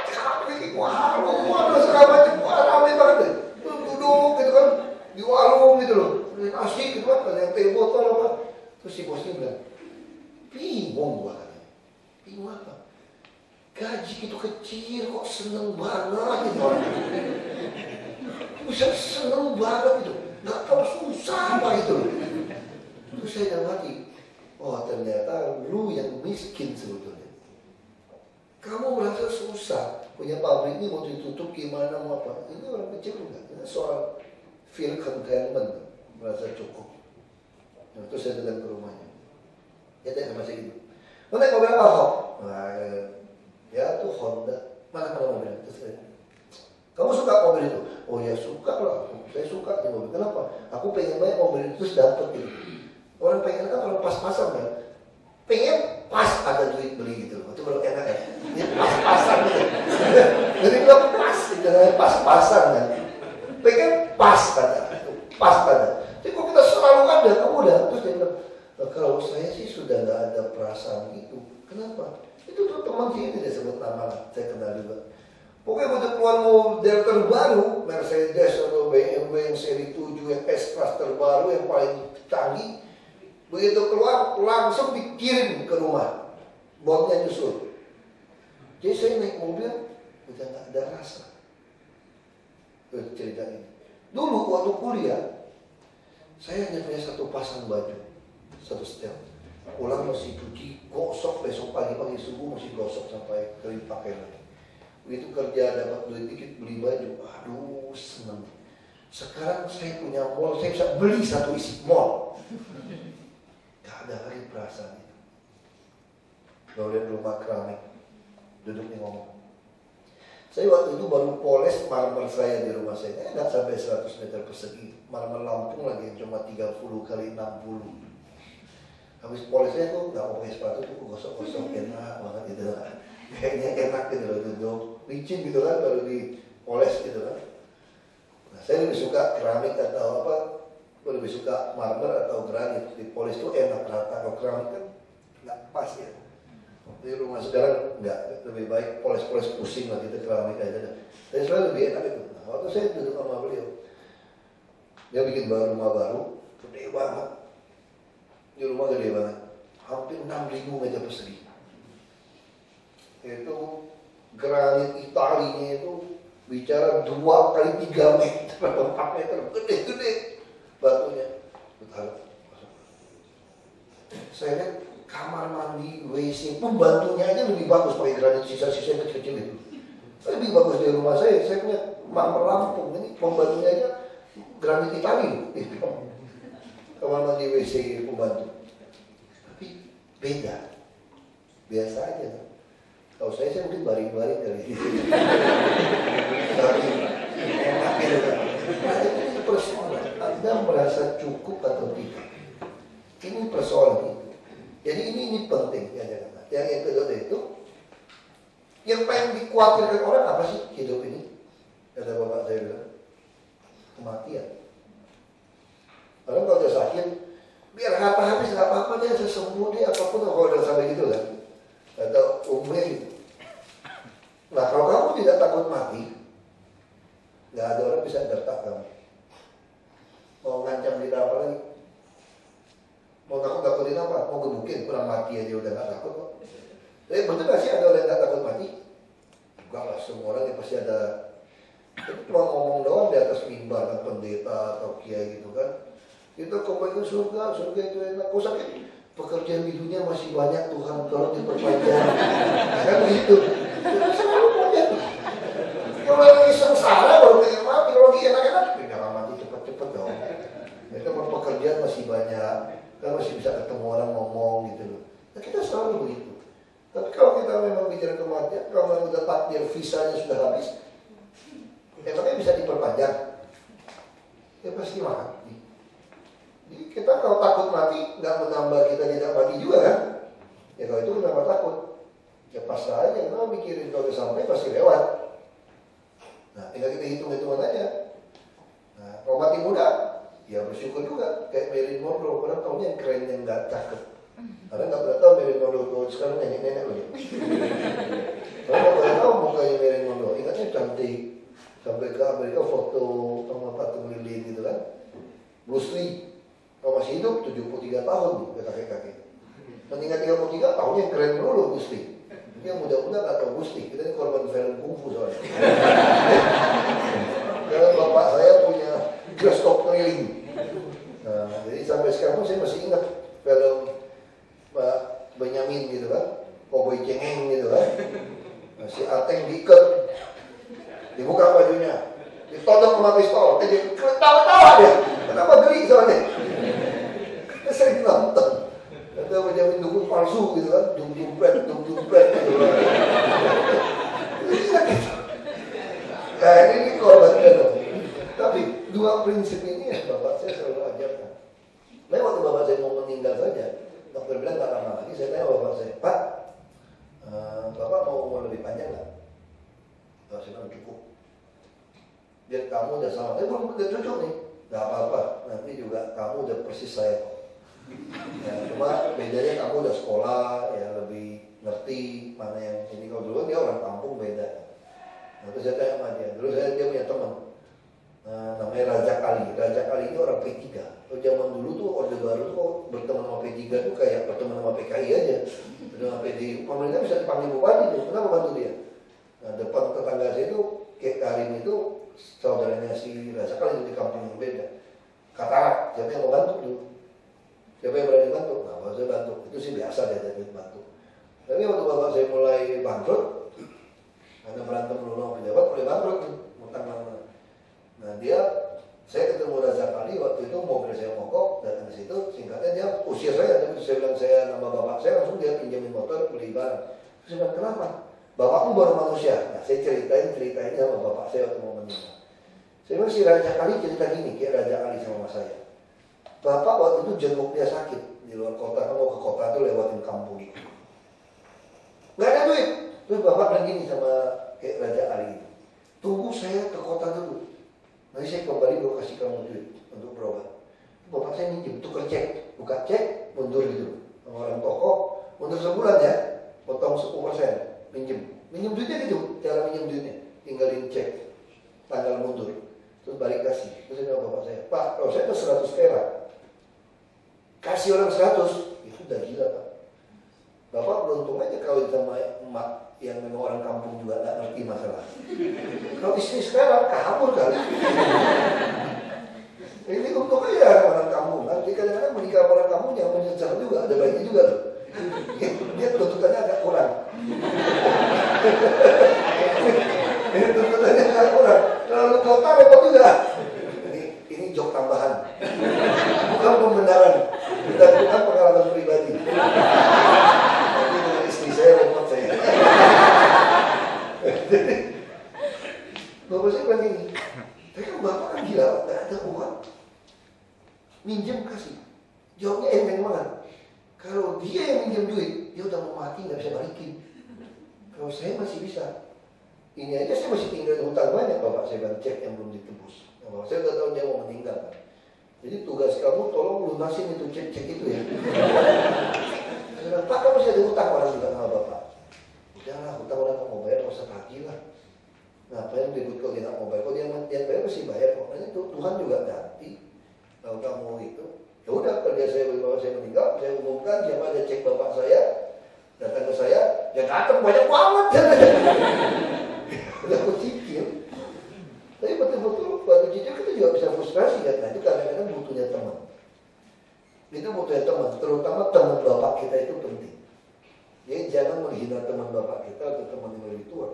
segala macam, ramai banget, duduk gitu kan di warung gitu loh, nasi gitu kan, ada yang teh botol apa. Terus si bosnya bilang, bingung gua katanya, bingung apa? Gaji itu kecil kok seneng banget gitu orang, bisa seneng banget gitu, nggak tahu susah apa itu. Terus saya dalam hati, oh ternyata lu yang miskin sebetulnya. Kamu merasa susah, punya pabrik ini mau ditutup gimana mau apa? Ini orang kecil enggak, ini soal feel contentment, merasa cukup. Nah, terus saya datang ke rumahnya, ya tanya masih gitu. Mau naik mobil apa kok? Nah, ya tuh Honda. Mana mobilnya? Terus saya, kamu suka mobil itu? Oh ya suka lah, saya suka di mobil. Kenapa? Aku pengen banyak mobil itu terus dapet gitu. Orang pengen kan kalau pas-pasan kan, pengen pas ada duit beli gitu, itu baru enak ya. Ini pas-pasan gitu. Jadi bilang pas, jangan pas-pasan kan. Pengen pas ada. Jadi kok kita selalu ada, kamu udah. Terus dia bilang, kalau saya sih sudah nggak ada perasaan itu. Kenapa? Itu tuh teman sini dia sebut nama, saya kenal juga. Pokoknya udah keluar model terbaru, Mercedes atau BMW yang seri 7 yang S-Class terbaru yang paling canggih. Begitu keluar, langsung dikirim ke rumah. Bondnya nyusul. Jadi saya naik mobil, udah gak ada rasa. Cerita ini. Dulu waktu kuliah, saya hanya punya satu pasang baju. Satu setel. Pulang masih cuci, gosok, besok pagi-pagi subuh masih gosok sampai kering pakai lagi. Begitu kerja dapat duit dikit beli baju, aduh seneng. Sekarang saya punya mall, saya bisa beli satu isi mall. Gak ada lagi perasaan itu. Kalau lihat rumah keramik, duduk nih ngomong. Saya waktu itu baru poles marmer saya di rumah saya. Nggak sampai 100 meter persegi. Marmer Lampung lagi yang cuma 30 kali 60. Habis polesnya tuh nggak pakai sepatu tuh gosok-gosok enak banget gitu. kayaknya enak gitu loh, duduk licin gitu kan, baru dipoles gitu kan. Nah, saya lebih suka keramik atau apa, lebih suka marmer atau granit. Dipoles itu enak rata, kalau keramik kan nggak pas ya. Di rumah sekarang nggak, lebih baik poles-poles pusing lah gitu, keramik aja. Tapi sebenarnya lebih enak itu. Nah, waktu saya duduk sama beliau, dia bikin rumah baru, gede banget. Di rumah gede banget, hampir 6.000 meter persegi. Itu granit Italinya itu bicara 2 kali 3 meter, 4 meter, gede-gede batunya. Betul. Saya lihat kamar mandi, WC, pembantunya aja lebih bagus pakai granit sisa-sisa yang kecil-kecil itu. Lebih bagus dari rumah saya punya marmer Lampung, ini pembantunya aja granit Itali. Kamar mandi, WC, pembantu. Tapi beda, biasa aja. Kalau saya mungkin baring-baring kali ini. Tapi enak gitu kan. Nah, ini persoalan, Anda merasa cukup atau tidak? Ini persoalan itu. Jadi ini penting ya jangan. Yang kedua itu, yang paling dikhawatirkan orang apa sih hidup ini? Kata bapak saya bilang, kematian. Orang kalau udah sakit, biar harta habis nggak apa-apa deh, sesembuh deh apapun kalau udah sampai gitu kan. Atau umumnya gitu. Nah kalau kamu tidak takut mati, nggak ada orang bisa gertak kamu. Mau ngancam kita apa lagi? Mau takut-takutin apa? Mau gebukin, kurang mati aja udah gak takut kok. Tapi betul gak sih ada orang yang gak takut mati? Enggak lah, semua orang yang pasti ada. Itu cuma ngomong doang di atas mimbar kan, pendeta atau kiai gitu kan. Kita kembali ke surga, surga itu enak. Kok sakit? Pekerjaan di dunia masih banyak Tuhan, tolong diperpanjang. Kan begitu. Selalu banyak. Kalau lagi sengsara baru pengen mati, kalau lagi enak-enak, jangan mati cepet-cepet dong. Itu pekerjaan masih banyak. Kan masih bisa ketemu orang ngomong gitu loh. Nah, kita selalu begitu. Tapi kalau kita memang bicara kematian, kalau memang udah takdir visanya sudah habis, emangnya bisa diperpanjang? Ya pasti mati. Jadi kita kalau takut mati, nggak menambah kita tidak mati juga kan? Ya kalau itu kenapa takut? Ya pasrah aja, kita mikirin kalau udah sampai pasti lewat. Nah tinggal kita hitung-hitungan aja. Nah kalau mati muda, ya bersyukur juga, kayak Marilyn Monroe, orang tahunya yang keren yang gak cakep. Karena gak pernah tahu Marilyn Monroe sekarang nenek-nenek loh. Kalau gak pernah tahu mukanya Marilyn Monroe, ingatnya cantik. Sampai ke Amerika foto sama patung lilin gitu kan. Bruce Lee, kalau masih hidup 73 tahun nih, kakek-kakek. Mengingat 33 tahun yang keren dulu Bruce Lee. Yang muda-muda gak tahu Bruce Lee, kita ini korban film kungfu soalnya. Karena bapak saya punya bioskop keliling. Nah, jadi sampai sekarang saya masih ingat film Pak Benyamin gitu kan, Cowboy Cengeng gitu kan, si Ateng diikat, dibuka bajunya, ditodong sama pistol, dia ketawa-tawa dia, kenapa geli soalnya? Kita sering nonton, kata Benyamin dukun palsu gitu kan, dung-dung-pret gitu kan. Nah ini korbannya dong. Tapi dua prinsip ini ya bapak saya selalu ajarkan. Nah waktu bapak saya mau meninggal saja, dokter bilang gak lama lagi, saya tanya bapak saya, Pak, bapak mau umur lebih panjang gak? Saya bilang cukup. Biar kamu udah sama, belum udah cocok nih, gak apa-apa, nanti juga kamu udah persis saya. Ya, cuma bedanya kamu udah sekolah, ya lebih ngerti mana yang ini. Kalau dulu dia orang kampung beda. Nah, terus saya tanya sama dia, dia punya teman. Namanya Raja Kali. Raja Kali ini orang P3. Kalau zaman dulu tuh Orde Baru tuh berteman sama P3 tuh kayak berteman sama PKI aja. Dengan PDI, pemerintah bisa dipanggil bupati tuh. Kenapa bantu dia? Nah depan tetangga saya itu, Kek Karim itu saudaranya si Raja Kali di kampung yang beda. Katarak, siapa yang mau bantu dulu? Siapa yang berani bantu? Nah bapak saya bantu. Itu sih biasa dia jadi bantu. Tapi waktu bapak saya mulai bangkrut, karena berantem dulu sama pejabat, mulai bangkrut nih, utang mana. Nah dia, saya ketemu Raja Kali waktu itu mobil saya mogok, datang ke situ, singkatnya dia usia saya, tapi saya bilang saya nama bapak saya, langsung dia pinjamin motor beli barang. Terus saya bilang kenapa? Bapakmu baru manusia. Nah saya ceritain sama bapak saya waktu mau meninggal. Saya bilang si Raja Kali cerita gini, kayak Raja Kali sama saya. Bapak waktu itu jenguk dia sakit di luar kota, kan mau ke kota tuh lewatin kampung gitu. Gak ada duit. Terus kamu duit untuk berobat. Bapak saya minjem, tukar cek, buka cek, mundur gitu. Orang toko, mundur sebulan ya, potong 10%, minjem duitnya gitu, cara minjem duitnya, tinggalin cek, tanggal mundur, terus balik kasih. Terus saya bilang bapak saya, Pak, kalau saya tuh 100 perak, kasih orang 100, itu udah gila Pak. Bapak beruntung aja kalau sama emak yang memang orang kampung juga nggak ngerti masalah. Kalau istri sekarang kabur kali. Ini untung aja orang kampung kan. Jadi kadang-kadang menikah orang kampung yang menyesal juga, ada baiknya juga tuh. Dia tuntutannya agak kurang. Ini tuntutannya agak kurang. Kalau kota repot juga. Ini jok tambahan. Bukan pembenaran. Bukan pengalaman pribadi. Tapi dengan istri saya repot saya. Bapak saya bilang gini, tapi kan bapak kan gila, gak ada uang. Minjem kasih. Jawabnya enteng banget. Kalau dia yang minjem duit, dia udah mau mati gak bisa balikin. Kalau saya masih bisa. Ini aja saya masih tinggal hutang banyak bapak saya bilang cek yang belum ditebus. Nah, bapak saya udah tahu dia mau meninggal. Jadi tugas kamu tolong lunasin itu cek itu ya. Saya bilang, Pak kamu masih ada hutang orang juga sama bapak. Udahlah hutang orang mau bayar nggak usah tagih lah. Nah apa yang ribut kalau dia nggak mau bayar? Kalau dia bayar pasti bayar kok. Nah itu Tuhan juga ganti. Kalau kamu itu, ya udah kalau dia bapak saya meninggal, saya umumkan siapa ada cek bapak saya datang ke saya, ya datang banyak banget. Udah aku cicil. Tapi betul-betul waktu cicil kita juga bisa frustrasi kan. Nah itu kadang-kadang butuhnya teman. Itu butuhnya teman, terutama teman bapak kita itu penting. Jadi jangan menghina teman bapak kita atau teman yang lebih tua.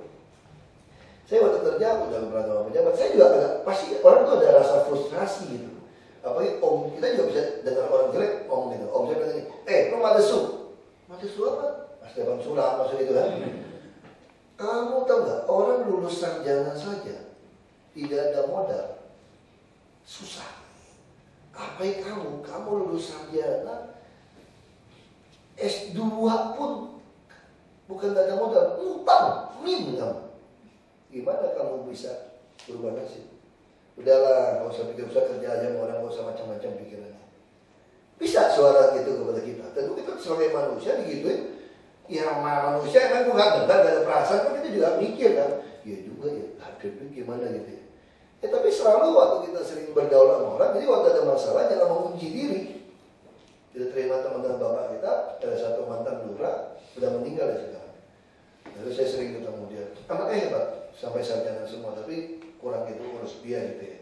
Saya waktu kerja udah berantem sama pejabat, saya juga agak pasti orang tuh ada rasa frustrasi gitu. Apalagi om kita juga bisa dengar orang jelek om gitu. Om saya bilang gini, lo madesu apa? Mas Depan Sulam maksud itu kan. Kamu tahu nggak orang lulus sarjana saja tidak ada modal, susah. Apalagi kamu lulus sarjana S2 pun bukan gak ada modal, utang, kamu. Gimana kamu bisa berubah nasib? Udahlah, gak usah pikir, usah kerja aja sama orang, gak usah macam-macam pikirannya. Bisa suara gitu kepada kita. Tentu kita sebagai manusia digituin. Ya manusia emang gak dengar, gak ada perasaan, kan kita juga mikir kan. Ya juga ya, hadapnya gimana gitu ya. Tapi selalu waktu kita sering bergaul sama orang, jadi waktu ada masalah jangan mengunci diri. Kita terima teman-teman bapak kita, ada satu mantan lurah, sudah meninggal ya sekarang. Lalu saya sering ketemu dia, anaknya hebat, sampai sarjana semua, tapi kurang itu urus dia gitu ya.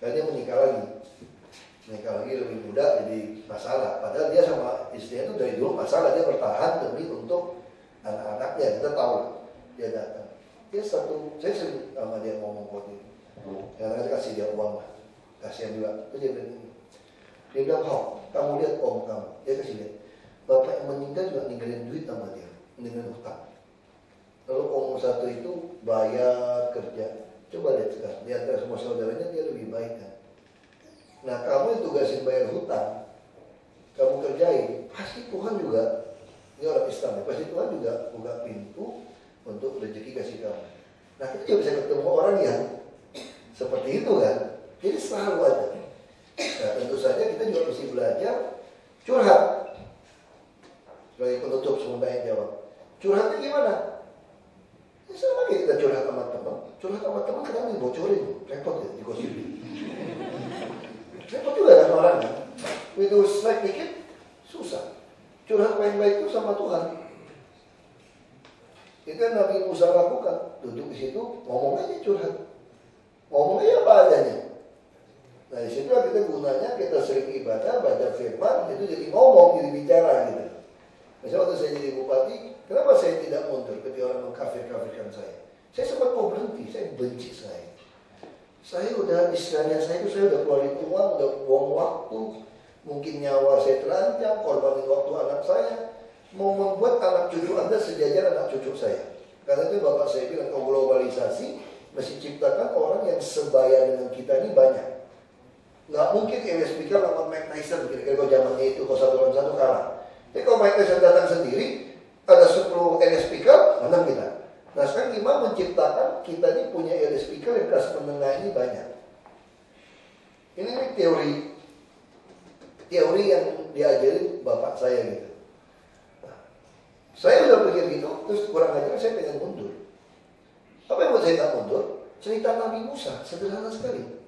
Dan dia menikah lagi lebih muda, jadi masalah. Padahal dia sama istrinya itu dari dulu masalah, dia bertahan demi untuk anak-anaknya. Kita tahu dia datang. Saya sering sama dia ngomong kode. Karena kasih dia uang lah, kasihan juga. Terus dia bilang ini, dia bilang, kamu lihat om kamu, dia kasih lihat. Bapak yang meninggal juga ninggalin duit sama dia, ninggalin hutang. Lalu om satu itu bayar kerja. Coba lihat sekarang, di antara semua saudaranya dia lebih baik kan. Nah kamu yang tugasin bayar hutang, kamu kerjain, pasti Tuhan juga, ini orang Islam ya, pasti Tuhan juga buka pintu untuk rezeki kasih kamu. Nah kita juga bisa ketemu orang yang seperti itu kan. Jadi selalu ada. Nah tentu saja kita juga mesti belajar curhat. Sebagai penutup semuanya jawab. Curhatnya gimana? Ya sama kayak kita curhat sama teman. Curhat sama teman kadang dibocorin, repot ya, digosipin. Repot juga kan orang kan. Begitu slack dikit, susah. Curhat baik-baik itu sama Tuhan. Itu kan Nabi Musa lakukan. Duduk di situ, ngomong aja curhat. Ngomong aja apa adanya. Nah di situ kita gunanya, kita sering ibadah, baca firman, itu jadi ngomong, jadi bicara gitu. Misalnya waktu saya jadi bupati, kenapa saya tidak mundur ketika orang mengkafir-kafirkan saya? Saya sempat mau berhenti, saya benci saya. Saya udah, istilahnya saya udah keluarin uang, udah buang waktu, mungkin nyawa saya terancam, korbanin waktu anak saya, mau membuat anak cucu Anda sejajar anak cucu saya. Karena itu bapak saya bilang, globalisasi mesti ciptakan orang yang sebaya dengan kita ini banyak. Nggak mungkin LSPK lawan Mike Tyson, kira-kira kalau zamannya itu, kalau 1 lawan 1 kalah. Jadi kalau Mike Tyson datang sendiri, ada 10 LSPK, menang kita. Nah sekarang gimana menciptakan kita ini punya LSPK yang kelas menengah ini banyak. Ini teori yang diajarin bapak saya gitu. Nah, saya udah pikir gitu, terus kurang ajar saya pengen mundur. Apa yang buat saya tak mundur? Cerita Nabi Musa, sederhana sekali.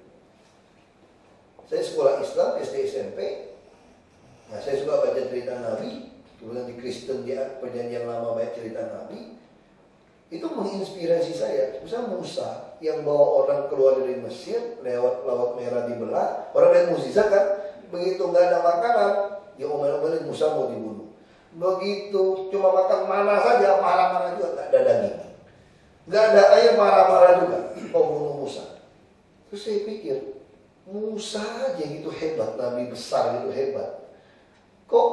Saya sekolah Islam, SD SMP. Nah, saya suka baca cerita Nabi. Kemudian di Kristen, di perjanjian lama banyak cerita Nabi. Itu menginspirasi saya. Misalnya Musa yang bawa orang keluar dari Mesir, lewat Laut Merah dibelah. Orang lihat mukjizat kan, begitu nggak ada makanan, dia omel-omelin Musa mau dibunuh. Begitu cuma makan mana saja, marah-marah juga, nggak ada daging. Nggak ada air, marah-marah juga, mau bunuh Musa. Terus saya pikir, Musa aja gitu hebat, Nabi besar gitu hebat. Kok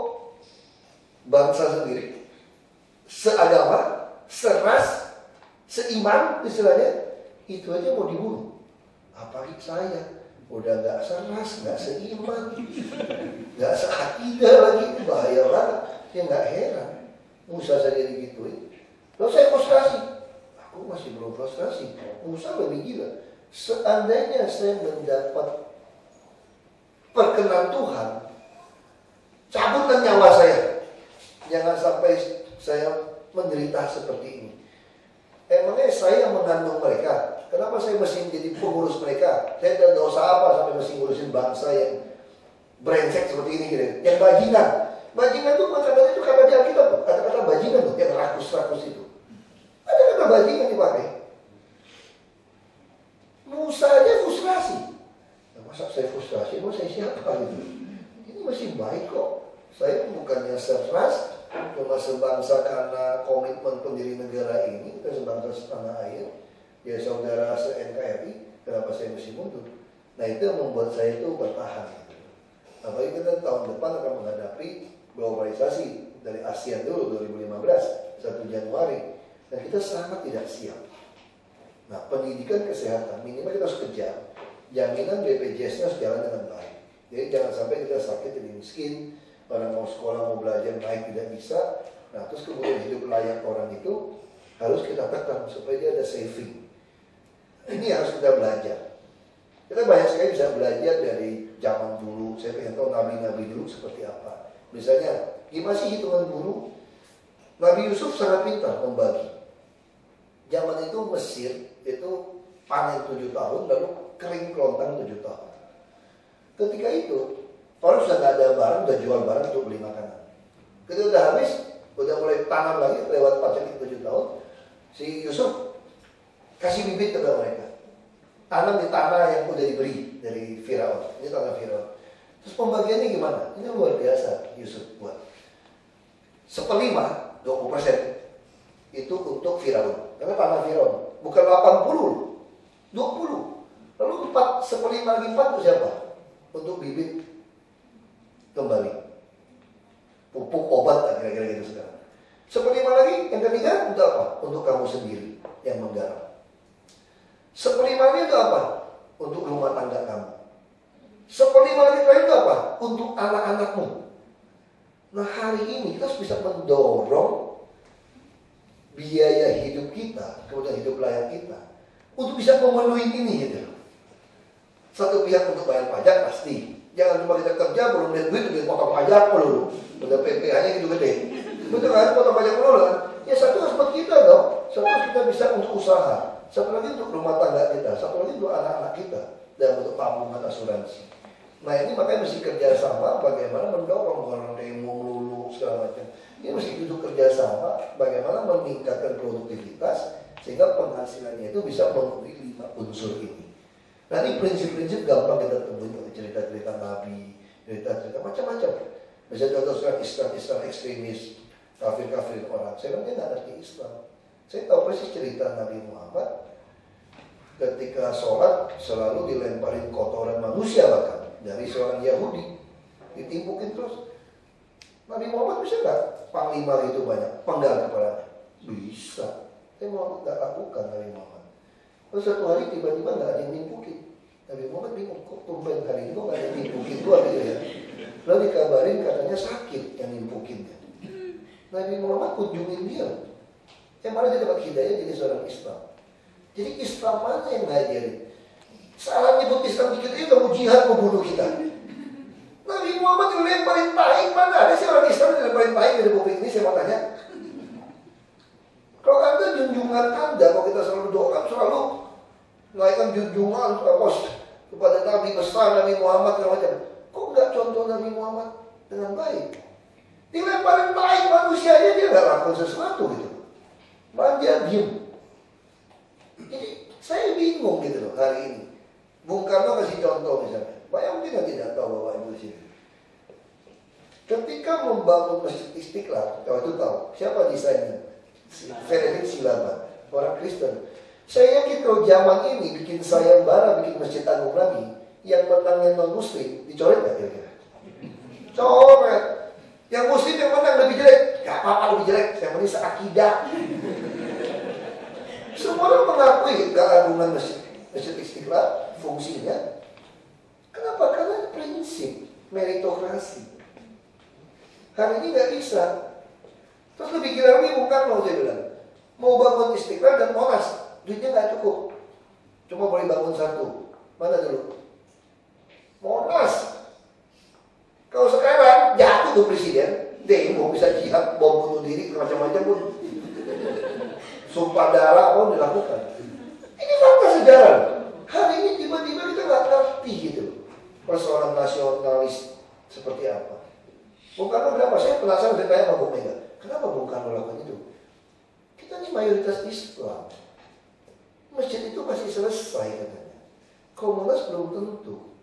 bangsa sendiri, seagama, seras, seiman istilahnya, itu aja mau dibunuh. Apalagi saya, udah gak seras, gak seiman, gak seakidah lagi, bahaya banget. Ya gak heran, Musa saja digituin. Lalu saya frustrasi, aku masih belum frustrasi. Musa lebih gila. Seandainya saya mendapat perkenan Tuhan, cabutkan nyawa saya. Jangan sampai saya menderita seperti ini. Emangnya saya mengandung mereka? Kenapa saya mesti menjadi pengurus mereka? Saya ada dosa apa sampai mesti ngurusin bangsa yang brengsek seperti ini gitu. Yang bajingan. Bajingan itu kata-kata itu kata di Alkitab. Kata-kata bajingan tuh, yang rakus-rakus itu. Ada kata bajingan dipakai. Musa aja frustrasi. Nah, masa saya frustrasi? Mau saya siapa gitu? Ini masih baik kok. Saya bukannya seras, cuma sebangsa karena komitmen pendiri negara ini, kita sebangsa setanah air, ya saudara se-NKRI, kenapa saya mesti mundur? Nah itu yang membuat saya itu bertahan. Apalagi kita tahun depan akan menghadapi globalisasi dari ASEAN dulu 2015, 1 Januari, dan kita sangat tidak siap. Nah pendidikan kesehatan minimal kita harus kejar, jaminan BPJS-nya harus jalan dengan baik. Jadi jangan sampai kita sakit jadi miskin. Orang mau sekolah, mau belajar, naik tidak bisa. Nah terus kemudian hidup layak orang itu harus kita tekan supaya dia ada saving. Ini harus kita belajar. Kita banyak sekali bisa belajar dari zaman dulu. Saya pengen tahu nabi-nabi dulu seperti apa. Misalnya, gimana sih hitungan buruh? Nabi Yusuf sangat pintar membagi. Zaman itu Mesir itu panen 7 tahun, lalu kering kelontang 7 tahun. Ketika itu orang sudah nggak ada barang, udah jual barang untuk beli makanan. Ketika udah habis, udah mulai tanam lagi lewat panen 7 tahun. Si Yusuf kasih bibit kepada mereka. Tanam di tanah yang udah diberi dari Firaun. Ini tanah Firaun. Terus pembagiannya gimana? Ini luar biasa Yusuf buat. 1/5, 20% itu untuk Firaun. Karena tanah Firaun. Bukan 80, 20. Lalu 1/5 lagi 4 itu siapa? Untuk bibit kembali. Pupuk obat lah kira-kira gitu sekarang. 1/5 lagi, yang ketiga untuk apa? Untuk kamu sendiri yang menggarap. 1/5 lagi itu apa? Untuk rumah tangga kamu. 1/5 lagi itu apa? Untuk anak-anakmu. Nah hari ini kita harus bisa mendorong biaya hidup kita, kemudian hidup layak kita, untuk bisa memenuhi ini gitu. Satu pihak untuk bayar pajak pasti. Jangan cuma kita kerja belum lihat duit udah potong pajak dulu. Udah PPh-nya gitu gede. Betul kan? Potong pajak dulu kan? Ya satu harus buat kita dong. Satu kita bisa untuk usaha. Satu lagi untuk rumah tangga kita. Satu lagi untuk anak-anak kita. Dan untuk tabungan asuransi. Nah ini makanya mesti kerjasama. Bagaimana mendorong orang demo melulu segala macam. Ini mesti duduk kerjasama. Bagaimana meningkatkan produktivitas sehingga penghasilannya itu bisa memenuhi 5 unsur ini. Nah ini prinsip-prinsip gampang kita temuin dari cerita-cerita Nabi, cerita-cerita macam-macam. Misalnya contoh sekarang Islam ekstremis, kafir-kafir orang. Saya bilang dia nggak ngerti Islam. Saya tahu persis cerita Nabi Muhammad. Ketika sholat selalu dilemparin kotoran manusia bahkan dari seorang Yahudi, ditimpukin terus. Nabi Muhammad bisa nggak panglima itu banyak, penggal kepalanya? Bisa. Tapi Muhammad nggak lakukan Nabi Muhammad. Terus satu hari tiba-tiba nggak ada yang nimpukin. Nabi Muhammad bingung, kok tumben hari ini kok nggak ada yang nimpukin gua gitu ya. Lalu dikabarin katanya sakit yang nimpukinnya. Nabi Muhammad kunjungin dia. Malah dia dapat hidayah jadi seorang Islam. Jadi Islam mana yang ngajarin? Salah nyebut Islam dikit itu mau jihad, mau bunuh kita. Nabi Muhammad dilemparin tahi, mana ada sih orang Islam dilemparin tahi di Republik ini, saya mau tanya. Kalau Anda junjungan Anda, kalau kita selalu doa, selalu menaikkan junjungan kepada Nabi besar, Nabi Muhammad, macam. Kok nggak contoh Nabi Muhammad dengan baik? Dilemparin tahi manusianya, dia nggak lakukan sesuatu gitu. Malah dia diem. Jadi saya bingung gitu loh hari ini. Bung Karno kasih contoh misalnya. Banyak mungkin yang tidak tahu Bapak Ibu di sini. Ketika membangun Masjid Istiqlal, kalau itu tahu siapa desainnya? Frederick Silava, orang Kristen. Saya yakin kalau zaman ini bikin sayembara, bikin Masjid Agung lagi, yang menangnya non Muslim dicoret nggak kira-kira? Coret. Yang Muslim yang menang lebih jelek, nggak apa-apa lebih jelek. Saya ini seakidah. Semua orang mengakui keagungan Masjid Istiqlal, fungsinya. Kenapa? Karena prinsip meritokrasi. Hari ini nggak bisa. Terus lebih gila lagi bukan mau saya bilang, mau bangun Istiqlal dan Monas, duitnya nggak cukup. Cuma boleh bangun satu. Mana dulu? Monas. Kalau sekarang jatuh tuh presiden, demo bisa jihad, bom bunuh diri, macam-macam pun. Sumpah darah pun dilakukan. Ini fakta sejarah. Hari ini tiba-tiba kita nggak ngerti gitu. Persoalan nasionalis seperti apa. Bung Karno berapa? Saya penasaran dengan kayak sama Bung Mega. Kenapa Bung Karno lakukan itu? Kita ini mayoritas Islam. Masjid itu masih selesai katanya. Komunis belum tentu.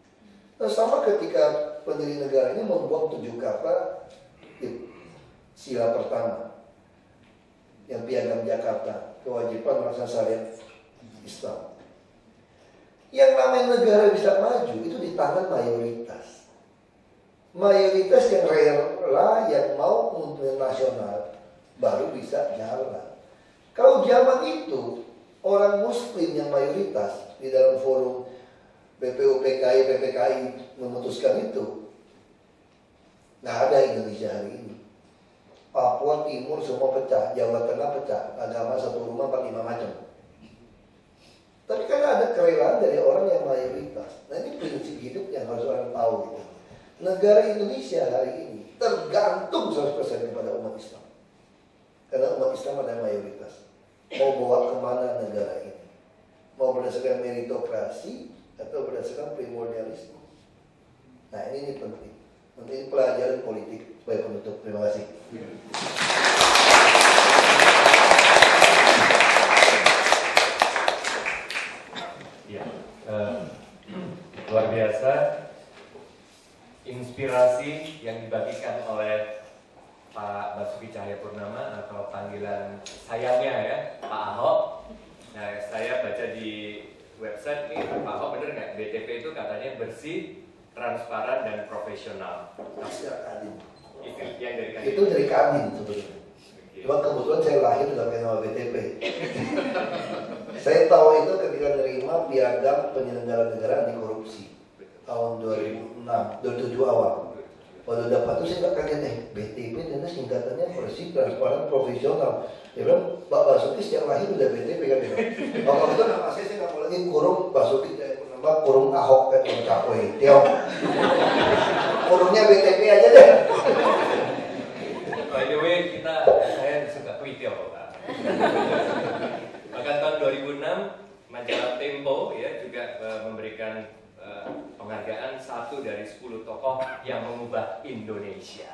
Nah sama ketika pendiri negara ini membuang 7 kata di sila pertama. Yang piagam Jakarta, kewajiban melaksanakan syariat Islam. Yang namanya negara bisa maju itu di tangan mayoritas. Mayoritas yang rela, yang mau untuk nasional baru bisa jalan. Kalau zaman itu orang Muslim yang mayoritas di dalam forum BPUPKI, PPKI memutuskan itu, nggak ada Indonesia hari ini. Papua Timur semua pecah, Jawa Tengah pecah, agama satu rumah 45 macam. Tapi karena ada kerelaan dari orang yang mayoritas. Nah ini prinsip hidup yang harus orang tahu gitu. Negara Indonesia hari ini tergantung 100% kepada umat Islam. Karena umat Islam ada mayoritas. Mau bawa kemana negara ini? Mau berdasarkan meritokrasi atau berdasarkan primordialisme? Nah ini penting. Ini pelajaran politik sebagai penutup. Terima kasih. Ya, luar biasa inspirasi yang dibagikan oleh Pak Basuki Cahayapurnama atau panggilan sayangnya ya Pak Ahok. Nah saya baca di website ini Pak Ahok bener nggak BTP itu katanya bersih, transparan dan profesional. Itu yang dari Kadin. Itu dari Kadin sebetulnya. Cuma kebetulan saya lahir sudah pakai nama BTP. Saya tahu itu ketika menerima piagam penyelenggara negara anti korupsi tahun 2006, 2007 awal. Waktu dapat itu saya nggak kaget BTP ternyata singkatannya bersih, transparan, profesional. Dia bilang Pak Basuki sejak lahir udah BTP kan dia. Kalau itu nama saya nggak mau lagi kurung Basuki, nama kurung Ahok kan capoy. Tiong. Kurungnya BTP aja deh. By the way saya suka tweet ya Pak. Bahkan tahun 2006 majalah Tempo ya juga memberikan penghargaan 1 dari 10 tokoh yang mengubah Indonesia.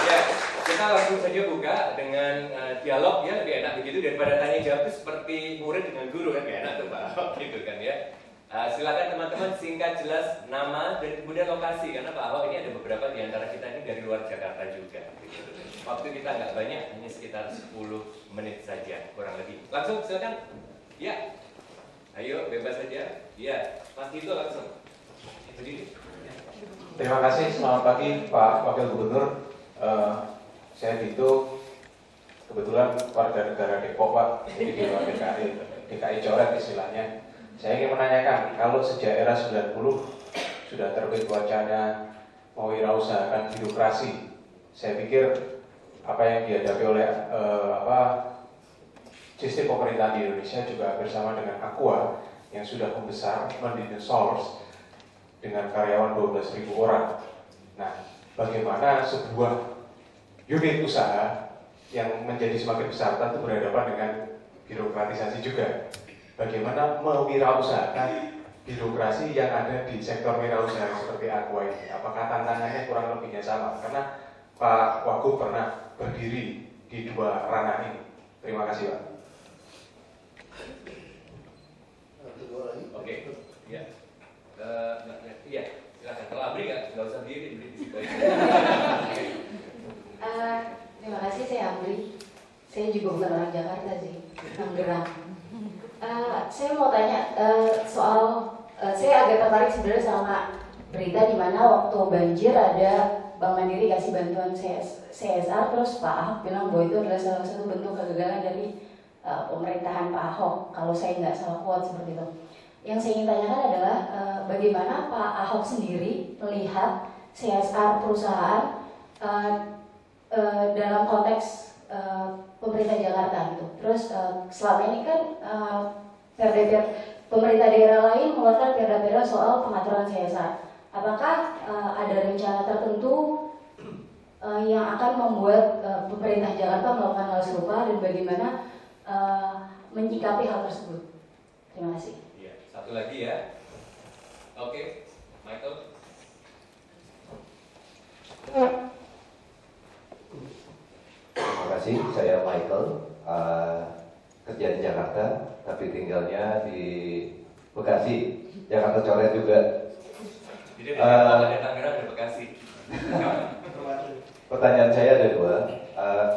Ya, kita langsung saja buka dengan dialog ya, lebih enak begitu daripada tanya jawab seperti murid dengan guru kan, enak tuh Pak, gitu kan ya. Silakan teman-teman singkat jelas nama dan kemudian lokasi karena Pak Ahok ini ada beberapa di antara kita ini dari luar Jakarta juga. Gitu. Waktu kita nggak banyak, hanya sekitar 10 menit saja kurang lebih. Langsung silakan. Ya. Ayo, bebas saja. Iya, Mas Tito langsung. Terima kasih, selamat pagi Pak Wakil Gubernur. Saya Tito, kebetulan warga negara Depok Pak, jadi di luar DKI coret istilahnya. Saya ingin menanyakan, kalau sejak era 90 sudah terbit wacana mewirausahakan birokrasi, saya pikir apa yang dihadapi oleh sistem pemerintahan di Indonesia juga bersama dengan Aqua yang sudah membesar, mendinosaurus dengan karyawan 12.000 orang. Nah, bagaimana sebuah unit usaha yang menjadi semakin besar tentu berhadapan dengan birokratisasi juga. Bagaimana mewirausahakan birokrasi yang ada di sektor wirausaha seperti Aqua ini? Apakah tantangannya kurang lebihnya sama? Karena Pak Wagub pernah berdiri di dua ranah ini. Terima kasih, Pak. Oke, ya. Iya, silakan. Kalau Abri nggak usah berdiri di situ. Terima kasih, saya Abri. Saya juga bukan orang Jakarta sih, Tangerang. Saya mau tanya soal, saya agak tertarik sebenarnya sama berita di mana waktu banjir ada Bank Mandiri kasih bantuan CSR, terus Pak Ahok bilang bahwa itu adalah salah satu bentuk kegagalan dari pemerintahan Pak Ahok. Kalau saya nggak salah quote seperti itu. Yang saya ingin tanyakan adalah bagaimana Pak Ahok sendiri melihat CSR perusahaan dalam konteks pemerintah Jakarta gitu. Terus selama ini kan pemerintah daerah lain mengeluarkan perda-perda soal pengaturan CSR. Apakah ada rencana tertentu yang akan membuat pemerintah Jakarta melakukan hal serupa dan bagaimana menyikapi hal tersebut? Terima kasih. Iya, satu lagi ya. Oke, Michael. Terima kasih, saya Michael, kerja di Jakarta, tapi tinggalnya di Bekasi, Jakarta Coret juga. Jadi ada Tangerang dan Bekasi. Pertanyaan saya ada dua.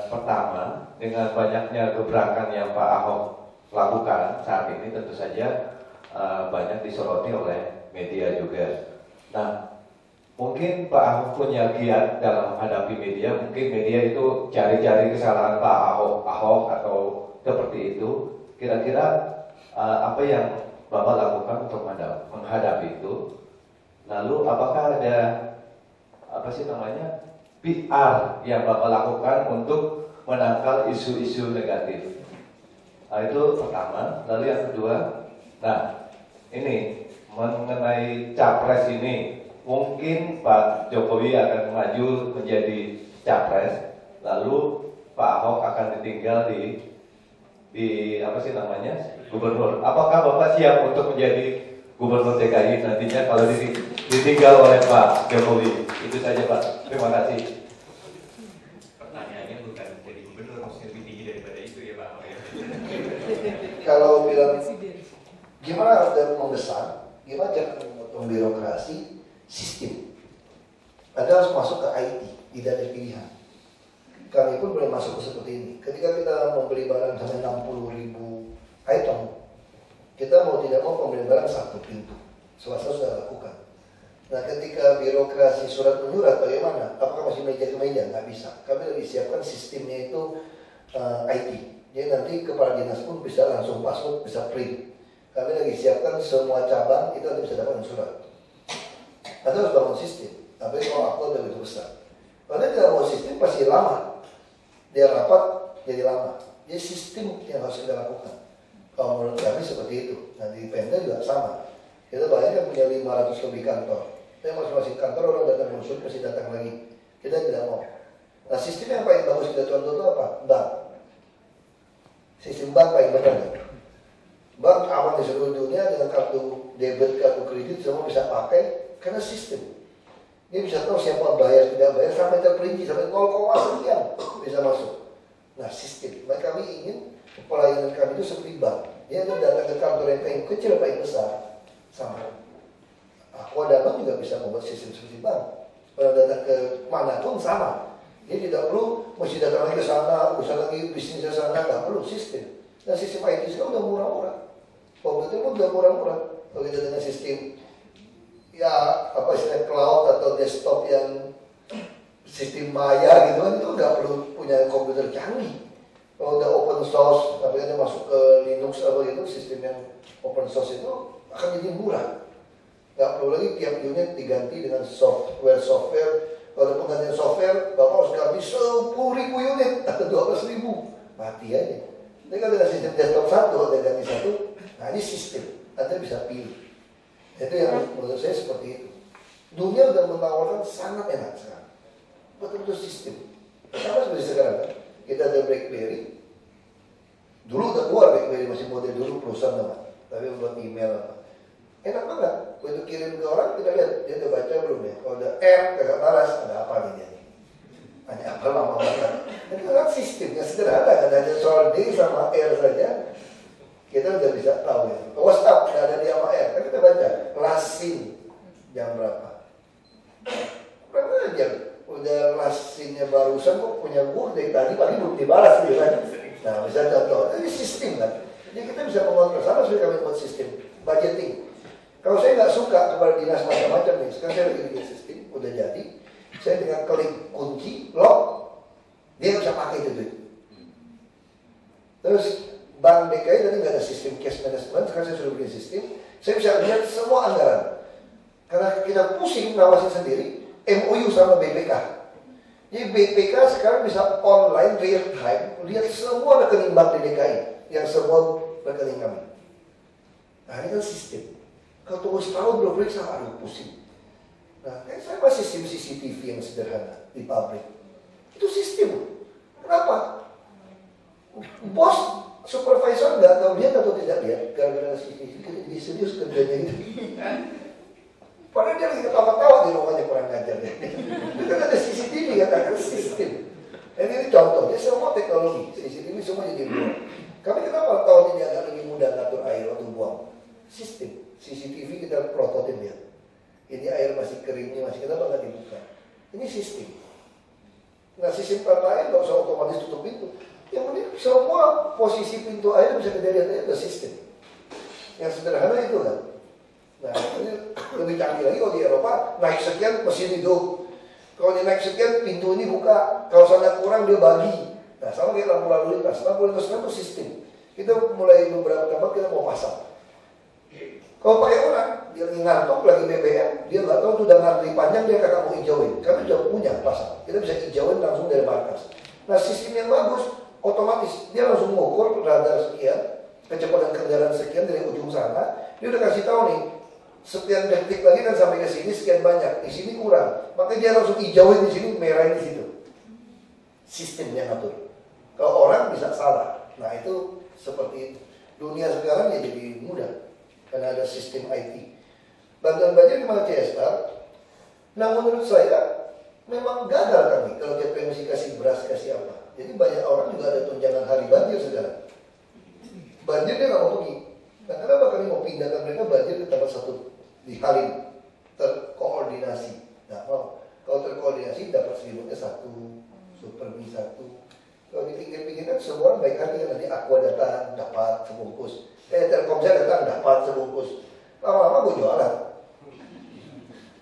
Pertama, dengan banyaknya gebrakan yang Pak Ahok lakukan saat ini tentu saja banyak disoroti oleh media juga. Nah, mungkin Pak Ahok punya giat dalam menghadapi media. Mungkin media itu cari-cari kesalahan Pak Ahok atau seperti itu. Kira-kira apa yang Bapak lakukan untuk menghadapi itu? Lalu apakah ada PR yang Bapak lakukan untuk menangkal isu-isu negatif? Nah, itu pertama. Lalu yang kedua, nah ini mengenai capres ini, mungkin Pak Jokowi akan maju menjadi capres, lalu Pak Ahok akan ditinggal di gubernur. Apakah Bapak siap untuk menjadi gubernur DKI nantinya kalau ditinggal oleh Pak Jokowi? Itu saja, Pak. Terima kasih. Pertanyaannya bukan jadi gubernur, mesti lebih tinggi daripada itu ya, Pak. Kalau bilang gimana ada membesar, gimana cara memotong birokrasi sistem? Anda harus masuk ke IT, tidak ada pilihan. Kami pun boleh masuk ke seperti ini. Ketika kita membeli barang sampai 60.000 item, kita mau tidak mau membeli barang satu pintu. Swasta sudah lakukan. Nah, ketika birokrasi surat menyurat bagaimana? Apakah masih meja ke meja? Nggak bisa. Kami lebih siapkan sistemnya itu IT. Jadi nanti kepala dinas pun bisa langsung password, bisa print. Kami lagi siapkan semua cabang itu nanti bisa dapat surat. Anda harus bangun sistem. Tapi kalau upload begitu besar. Kalau tidak mau sistem pasti lama. Dia rapat jadi lama. Jadi sistem yang harus kita lakukan. Kalau menurut kami seperti itu. Nah di Pemda juga sama. Kita banyak punya 500 lebih kantor. Tapi masing-masing kantor orang datang musuh mesti datang lagi. Kita tidak mau. Nah sistem yang paling bagus kita contoh itu apa? Bank. Sistem bank paling benar. Bank aman di seluruh dunia dengan kartu debit, kartu kredit semua bisa pakai karena sistem. Dia bisa tahu siapa bayar, tidak bayar, sampai terperinci, sampai 0, sekian bisa masuk. Nah sistem, maka kami ingin pelayanan kami itu seperti bank. Dia datang ke kantor yang paling kecil, paling besar, sama. Aqua dan bank juga bisa membuat sistem seperti bank. Kalau datang ke mana pun sama. Dia tidak perlu mesti datang lagi ke sana, usaha lagi bisnis ke sana, nggak perlu sistem. Dan sistem IT sekarang udah murah-murah. Komputer pun udah murah-murah. Kalau kita dengan sistem ya apa istilah cloud atau desktop yang sistem maya gitu kan, itu nggak perlu punya komputer canggih. Kalau udah open source, tapi kan masuk ke Linux atau gitu, sistem yang open source itu akan jadi murah. Nggak perlu lagi tiap unit diganti dengan software. Kalau penggantian software, Bapak harus ganti 10.000 unit atau 12.000, mati aja. Jadi kalau dengan sistem desktop satu, ada ganti satu, nah ini sistem, Anda bisa pilih. Itu yang menurut saya seperti itu. Dunia sudah menawarkan sangat enak sekarang. Betul-betul sistem. Sama seperti sekarang kan, kita ada BlackBerry. Dulu udah keluar BlackBerry, masih model dulu perusahaan nama, tapi buat email apa. Enak banget. Begitu kirim ke orang, kita lihat dia udah baca belum ya. Kalau ada R, kagak balas, ada apa nih dia? Hanya apa lama banget. Itu kan sistemnya sederhana, kan hanya soal D sama R saja. Kita udah bisa tahu ya. WhatsApp nggak ada D sama R, kan kita baca lasin jam berapa. Berapa aja? Udah lasinnya barusan kok punya gue dari tadi pagi belum dibalas gitu kan. Nah, bisa contoh. Ini sistem kan. Jadi kita bisa mengontrol sama seperti kami buat sistem budgeting. Kalau saya nggak suka kepada dinas macam-macam nih, sekarang saya lagi bikin sistem, udah jadi. Saya dengan klik kunci, lock, dia bisa pakai itu duit. Terus Bank DKI tadi nggak ada sistem cash management, sekarang saya sudah bikin sistem. Saya bisa lihat semua anggaran. Karena kita pusing ngawasin sendiri, MOU sama BPK. Jadi BPK sekarang bisa online real time lihat semua rekening bank di DKI yang semua rekening kami. Nah ini kan sistem. Kalau tunggu setahun belum periksa, aduh pusing. Nah, kan saya masih sistem CCTV yang sederhana di pabrik. Itu sistem. Kenapa? Bos, supervisor nggak tahu lihat atau tidak lihat gara-gara CCTV kita jadi serius kerjanya gitu. Padahal dia lagi ketawa-tawa di rumahnya kurang ngajar deh. Itu kan ada CCTV katakan sistem. Dan ini contohnya semua teknologi. CCTV semua jadi buang. Kami kenapa tahun ini agak lebih mudah ngatur air waktu buang? Sistem. CCTV kita prototip ya. Ini air masih keringnya masih kenapa nggak dibuka? Ini sistem. Nah sistem tata air nggak usah otomatis tutup pintu. Yang penting semua posisi pintu air bisa kita lihat aja sistem. Yang sederhana itu kan. Nah ini lebih canggih lagi kalau di Eropa naik sekian mesin hidup. Kalau dia naik sekian pintu ini buka. Kalau sana kurang dia bagi. Nah sama kayak lampu lalu lintas. Lampu lintas itu sistem. Kita mulai beberapa tempat kita mau pasang. Kalau pakai orang, dia lagi ngantuk, lagi BBM, dia nggak tahu tuh udah ngantri panjang, dia kakak mau hijauin. Kami sudah punya pasang, kita bisa hijauin langsung dari markas. Nah sistem yang bagus, otomatis dia langsung mengukur radar sekian, kecepatan kendaraan sekian dari ujung sana. Dia udah kasih tahu nih, sekian detik lagi kan sampai ke sini sekian banyak, di sini kurang. Makanya dia langsung hijauin di sini, merahin di situ. Sistemnya ngatur. Kalau orang bisa salah. Nah itu seperti itu. Dunia sekarang ya jadi mudah. Karena ada sistem IT. Bantuan banjir gimana CSR? Nah menurut saya memang gagal kami kalau KPMC kasih beras kasih apa. Jadi banyak orang juga ada tunjangan hari banjir sekarang. Banjir dia nggak mau pergi. Nah kenapa kami mau pindahkan mereka banjir ke tempat satu di Halim terkoordinasi. Nah mau kalau terkoordinasi dapat selimutnya satu, Supermi satu. Kalau dipikir-pikir kan semua orang baik hati kan nanti Aqua datang dapat sebungkus. Telkomsel datang dapat sebungkus. Lama-lama gue jualan.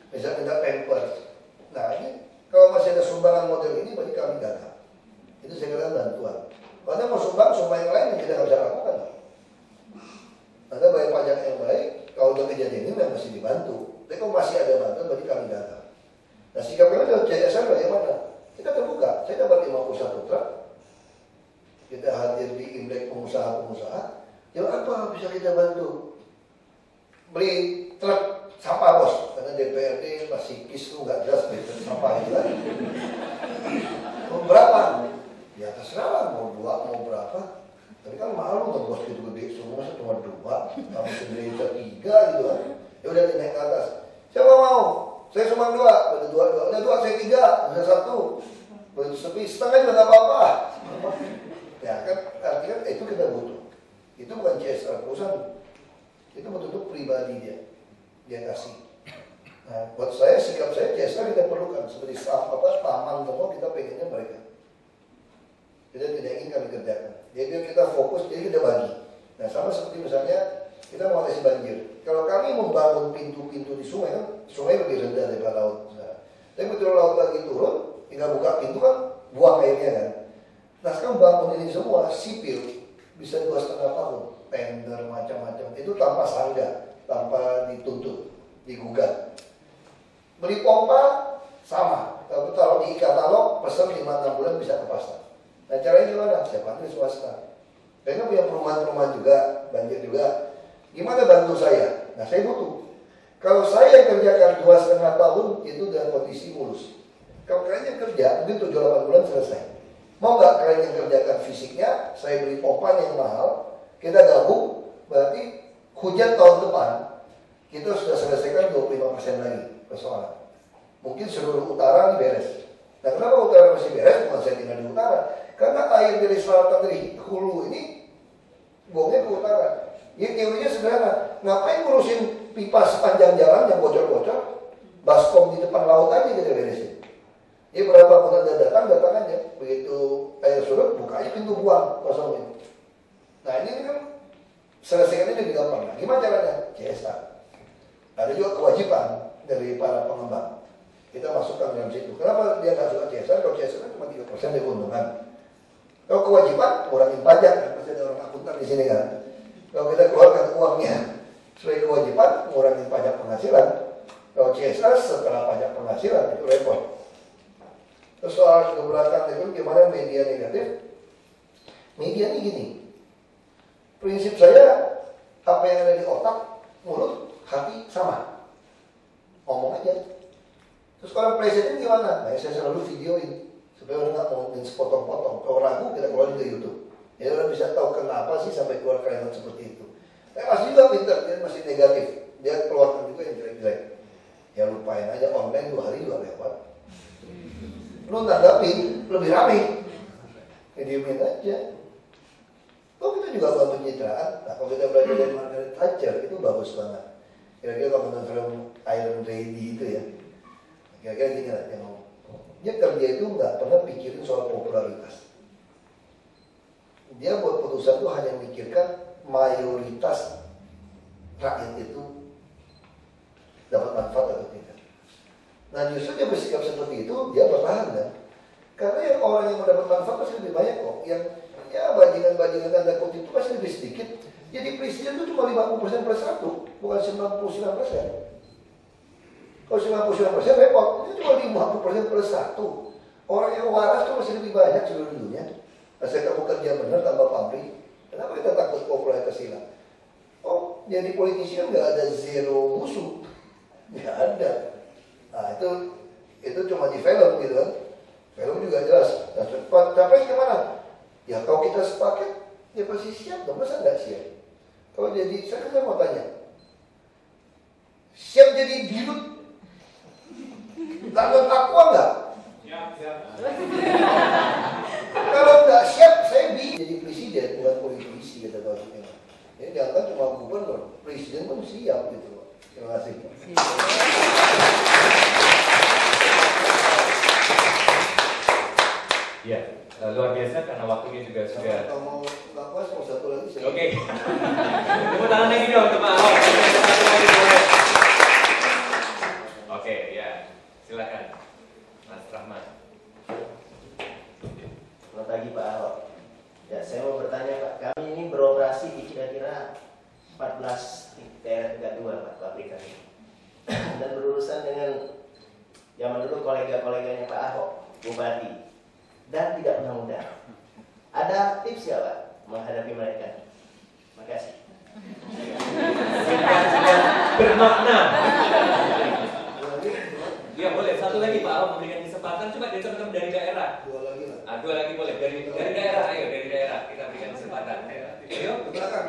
Bisa minta pampers. Nah ini kalau masih ada sumbangan model ini berarti kami gagal. Itu saya kira bantuan. Karena mau sumbang yang lain yang kita nggak bisa lakukan. Anda bayar pajak yang baik. Kalau udah kejadian ini memang masih dibantu. Tapi kalau masih ada bantuan berarti kami gagal. Nah sikap kami dari CSR bagaimana? Kita terbuka. Saya dapat 51 truk. Kita hadir di Imlek pengusaha-pengusaha. Ya apa bisa kita bantu? Beli truk sampah bos, karena DPRD masih kisru nggak jelas beli truk sampah itu kan. Mau berapa? Ya terserah lah, mau 2 mau berapa. Tapi kan malu kan bos gitu gede, semua cuma 2, kamu sendiri bisa 3 gitu kan. Ya udah naik ke atas. Siapa mau? Saya cuma 2, ada 2, udah 2 saya 3, ada 1. Begitu sepi, setengah juga nggak apa-apa. Ya kan artinya itu kita butuh. Itu bukan CSR perusahaan, itu betul-betul pribadi dia kasih. Nah, buat saya sikap saya CSR kita perlukan seperti taman semua kita pengennya mereka. Kita tidak ingin kami kerjakan. Jadi biar kita fokus, jadi kita bagi. Nah sama seperti misalnya kita mau atasi banjir. Kalau kami membangun pintu-pintu di sungai kan, sungai lebih rendah daripada laut. Nah, tapi betul laut lagi turun, tinggal buka pintu kan, buang airnya kan. Nah sekarang bangun ini semua sipil. Bisa 2,5 tahun, tender macam-macam. Itu tanpa sangga, tanpa dituntut, digugat. Beli pompa, sama. Kalau taruh di e-katalog, pesan 5-6 bulan bisa ke pasar. Nah caranya gimana? Saya panggil swasta. Kayaknya punya perumahan-perumahan juga, banjir juga. Gimana bantu saya? Nah saya butuh. Kalau saya kerjakan 2,5 tahun itu dengan kondisi mulus. Kalau kalian yang kerja, mungkin 7-8 bulan selesai. Mau nggak kalian yang kerjakan fisiknya? Saya beli pompa yang mahal, kita gabung, berarti hujan tahun depan kita sudah selesaikan 25% lagi persoalan. Mungkin seluruh utara ini beres. Nah kenapa utara masih beres? Bukan saya tinggal di utara. Karena air dari selatan dari hulu ini buangnya ke utara. Ya teorinya sederhana. Ngapain ngurusin pipa sepanjang jalan yang bocor-bocor? Baskom di depan laut aja kita beresin. Ya berapa bulan dia datang aja. Begitu air surut, buka aja pintu buang kosongin. Nah ini kan selesaikan ini lebih gampang. Nah, gimana caranya? CSR. Ada juga kewajiban dari para pengembang. Kita masukkan dalam situ. Kenapa dia nggak suka CSR? Kalau CSR kan cuma 3% dari keuntungan. Kalau kewajiban, kurangin pajak kan. Pasti ada orang akuntan di sini kan. Kalau kita keluarkan uangnya sebagai kewajiban, kurangin pajak penghasilan. Kalau CSR setelah pajak penghasilan itu repot. Terus soal keberatan itu gimana media negatif? Media ini gini. Prinsip saya, apa yang ada di otak, mulut, hati sama. Ngomong aja. Terus kalau presiden gimana? Nah, saya selalu videoin supaya orang nggak ngomongin sepotong-potong. Kalau ragu kita keluarin ke YouTube. Ya orang bisa tahu kenapa sih sampai keluar kalimat seperti itu. Tapi masih juga pintar, dia masih negatif. Dia keluarkan juga yang jelek-jelek. Ya lupain aja, online 2 hari juga lewat. Lu nanggapin lebih rame. Ya diemin aja. Oh kita juga bantu pencitraan. Nah kalau kita belajar dari Margaret Thatcher itu bagus banget. Kira-kira kalau nonton film Iron Lady itu ya. Kira-kira gini lah yang ngomong. Dia kerja itu nggak pernah pikirin soal popularitas. Dia buat putusan itu hanya mikirkan mayoritas rakyat itu dapat manfaat atau tidak. Nah justru dia bersikap seperti itu, dia bertahan kan. Karena yang orang yang mendapat manfaat pasti lebih banyak kok. Yang ya bajingan-bajingan tanda kutip itu pasti lebih sedikit. Jadi presiden itu cuma 50% per 1, bukan 99%. Kalau 99% repot, itu cuma 50% per 1. Orang yang waras itu masih lebih banyak seluruh dunia. Asal kamu kerja benar tambah pabrik. Kenapa kita takut popularitas hilang? Oh, jadi politisi kan nggak ada zero musuh, nggak ada. Nah itu cuma di film gitu kan. Film juga jelas. Nah, capek gimana? Ya kalau kita sepaket, ya pasti siap dong. Masa nggak siap? Kalau jadi, saya mau tanya, siap jadi dirut? Lakukan takwa nggak? Siap. Kalau nggak siap, saya jadi presiden, bukan politisi kita tahu semua. Ini dianggap cuma gubernur, presiden pun siap gitu. Terima kasih. Ya, luar biasa karena waktunya juga sudah. Kalau mau nggak puas, mau satu lagi. Oke. Tepuk tangan lagi dong untuk Pak Ahok. Satu lagi boleh. Oke, ya. Silakan, Mas Rahmat. Selamat pagi Pak Ahok. Ya, saya mau bertanya Pak, kami ini beroperasi di kira-kira 14 daerah tingkat 2 Pak, pabrikan ini. Dan berurusan dengan zaman dulu kolega-koleganya Pak Ahok, Bupati. Dan tidak pernah mudah. Ada tips ya Pak menghadapi mereka? Makasih. Bermakna. Ya boleh, satu lagi Pak Ahok memberikan kesempatan. Coba teman-teman dari daerah. Dua lagi boleh. Dari daerah, ayo dari daerah kita berikan kesempatan. Ayo, ke belakang.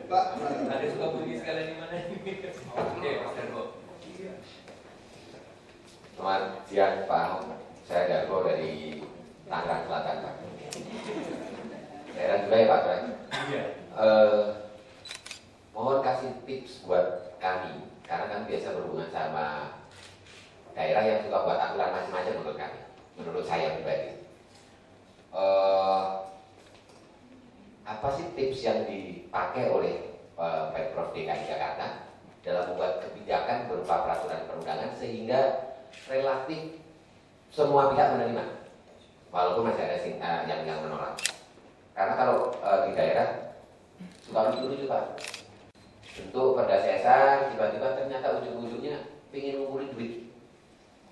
Pak, ada Sukabumi sekalian di mana ini? Oke, Mas Darbo. Selamat siang Pak Ahok. Saya Darbo dari Tangerang Selatan Pak. Daerah juga ya Pak. Iya. Mohon kasih tips buat kami, karena kami biasa berhubungan sama daerah yang suka buat aturan macam-macam menurut kami, menurut saya pribadi. Apa sih tips yang dipakai oleh Pemprov DKI Jakarta dalam membuat kebijakan berupa peraturan perundangan sehingga relatif semua pihak menerima, walaupun masih ada yang menolak. Karena kalau di daerah suka lucu-lucu Pak, bentuk perda-sesan tiba-tiba ternyata ujung-ujungnya ingin ngumpulin duit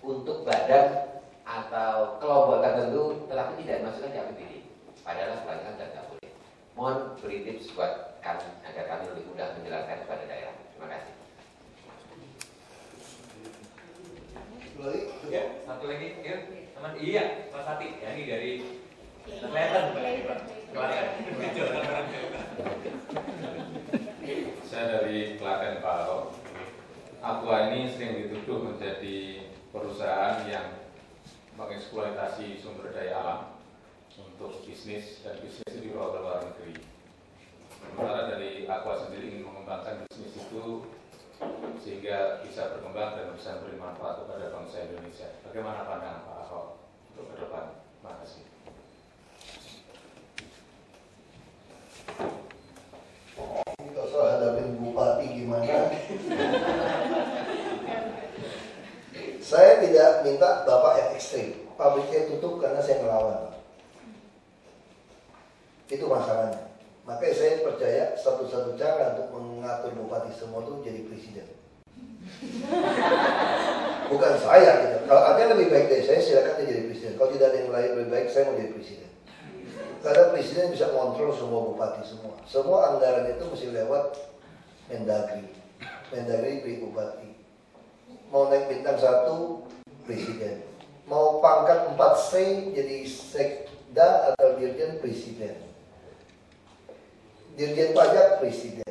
untuk badan atau kelompok tertentu, tetapi tidak dimasukkan di APBD. Padahal sebenarnya kan tidak boleh. Mohon beri tips buat kami agar kami lebih mudah menjelaskan kepada daerah. Terima kasih. Ya, satu lagi, ya, teman. Iya, Mas Hati. Ya, ini dari Klaten, Klaten. Saya dari Klaten, Pak Ahok. Aqua ini sering dituduh menjadi perusahaan yang mengeksploitasi sumber daya alam untuk bisnis, dan bisnis itu dibawa ke luar negeri. Sementara dari Aqua sendiri ingin mengembangkan bisnis itu sehingga bisa berkembang dan bisa memberi manfaat kepada bangsa Indonesia. Bagaimana pandangan Pak Ahok untuk ke depan? Terima kasih. Kalau soal hadapin bupati gimana? Saya tidak minta Bapak yang ekstrim. Pabriknya tutup karena saya melawan. Itu masalahnya. Makanya saya percaya satu-satu cara untuk mengatur bupati semua itu jadi presiden. Bukan saya gitu. Kalau ada yang lebih baik dari saya, silakan dia jadi presiden. Kalau tidak ada yang lain lebih baik, saya mau jadi presiden. Karena presiden bisa kontrol semua bupati semua. Semua anggaran itu mesti lewat Mendagri. Mendagri beri bupati. Mau naik bintang 1, presiden. Mau pangkat 4C jadi sekda atau dirjen, presiden. Dirjen pajak, presiden.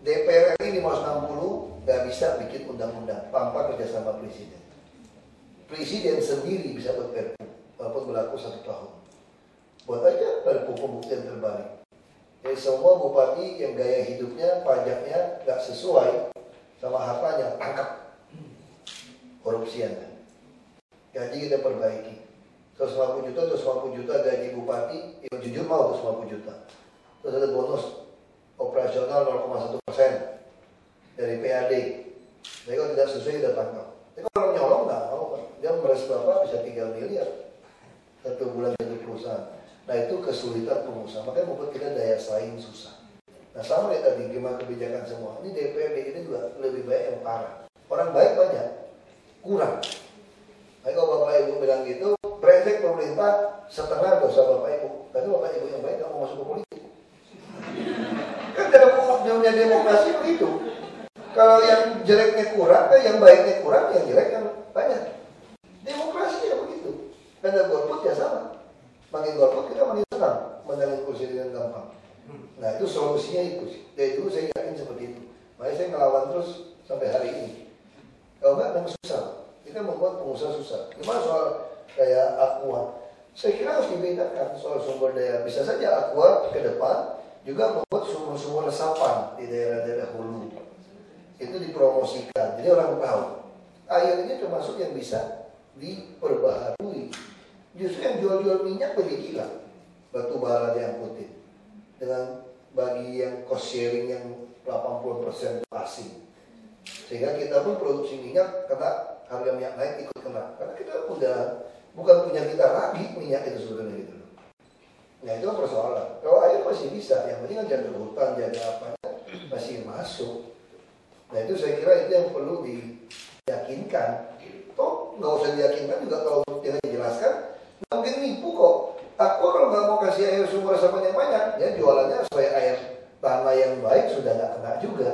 DPR RI 560 gak bisa bikin undang-undang tanpa kerjasama presiden. Presiden sendiri bisa buat perpu walaupun berlaku 1 tahun. Buat aja perpu pembuktian terbalik. Jadi semua bupati yang gaya hidupnya, pajaknya gak sesuai sama hartanya, tangkap. Korupsian. Gaji kita perbaiki. 150 juta gaji bupati, ya jujur mau 150 juta. Terus ada bonus operasional 0,1% dari PAD. Jadi kalau tidak sesuai kita tangkap. Tapi kalau nyolong nggak mau kan, dia meres bapak bisa 3 miliar 1 bulan dari perusahaan. Nah itu kesulitan pengusaha, makanya membuat kita daya saing susah. Nah sama ya tadi gimana kebijakan semua. Ini DPRD ini juga lebih baik yang parah. Orang baik banyak, kurang. Nah kalau bapak ibu bilang gitu, brengsek pemerintah setengah dosa bapak ibu. Tapi bapak ibu yang baik nggak mau masuk ke politik. Kan dalam umumnya demokrasi begitu. Kalau yang jeleknya kurang, yang baiknya kurang, yang jelek yang banyak. Demokrasi ya begitu. Dan golput ya sama. Makin golput kita makin senang menangin kursi dengan gampang. Nah itu solusinya itu. Dari dulu saya yakin seperti itu. Makanya saya ngelawan terus sampai hari ini. Kalau enggak memang susah. Kita membuat pengusaha susah. Gimana soal kayak Aqua? Saya kira harus dibedakan soal sumber daya. Bisa saja Aqua ke depan juga membuat sumur-sumur resapan di daerah-daerah hulu. Itu dipromosikan. Jadi orang tahu. Air ini termasuk yang bisa diperbaharui. Justru yang jual-jual minyak lebih gila. Batu bara diangkutin. Dengan bagi yang cost sharing yang 80% asing. Sehingga kita pun produksi minyak kena harga minyak naik ikut kena. Karena kita udah bukan punya kita lagi minyak itu sebetulnya gitu. Nah itu persoalan. Kalau air masih bisa, yang penting kan jaga hutan, jaga apa masih masuk. Nah itu saya kira itu yang perlu diyakinkan. Toh nggak usah diyakinkan juga kalau tidak dijelaskan, nggak mungkin nipu kok. Aku kalau nggak mau kasih air sumber resapan yang banyak, ya jualannya supaya air tanah yang baik sudah nggak kena juga.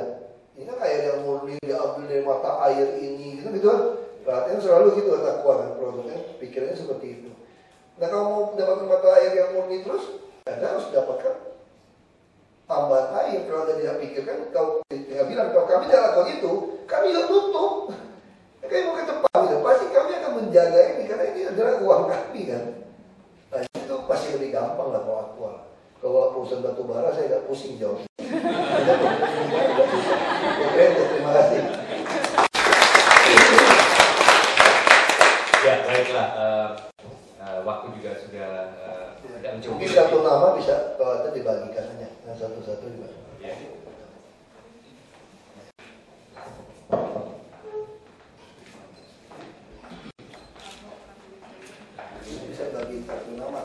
Ini kan air yang murni diambil dari mata air ini, gitu kan? Perhatian selalu gitu kata Aqua kan produknya, pikirannya seperti itu. Nah kalau mau mendapatkan mata air yang murni terus, Anda harus dapatkan tambahan air. Kalau Anda tidak pikirkan, kau tidak bilang kalau kami tidak lakukan itu, kami juga tutup. Kami mau ke depan gitu, pasti kami akan menjaga ini karena ini adalah uang kami kan. Nah itu pasti lebih gampang lah kalau Aqua. Kalau perusahaan batu bara saya nggak pusing jauh. Terima kasih. Ya baiklah, waktu juga sudah tidak mencukupi. Mungkin satu nama bisa kalau itu dibagikan aja, yang satu-satu dibagikan. Ya. Bisa bagi satu nama.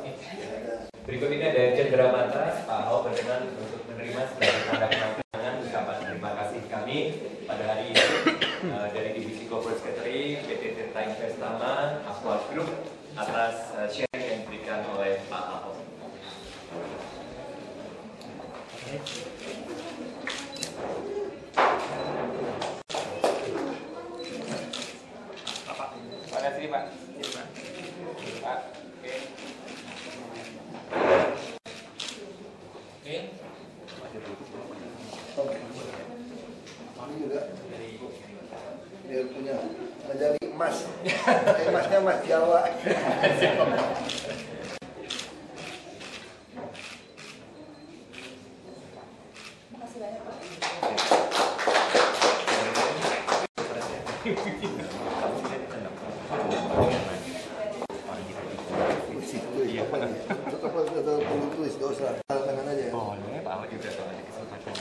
Berikut ini ada cenderamata Pak Ahok berkenan untuk menerima sebagai tanda kemenangan ucapan terima kasih kami pada hari ini dari divisi Corporate Secretary PT Tirta Investama Aqua Group atas share yang diberikan oleh Pak Ahok. Pak. Oke. Ini juga dia punya medali emas. Emasnya emas Jawa. Makasih banyak Pak. Tulis, gak usah tangan aja ya. Boleh, Pak Ahok juga kalau ada kesempatan.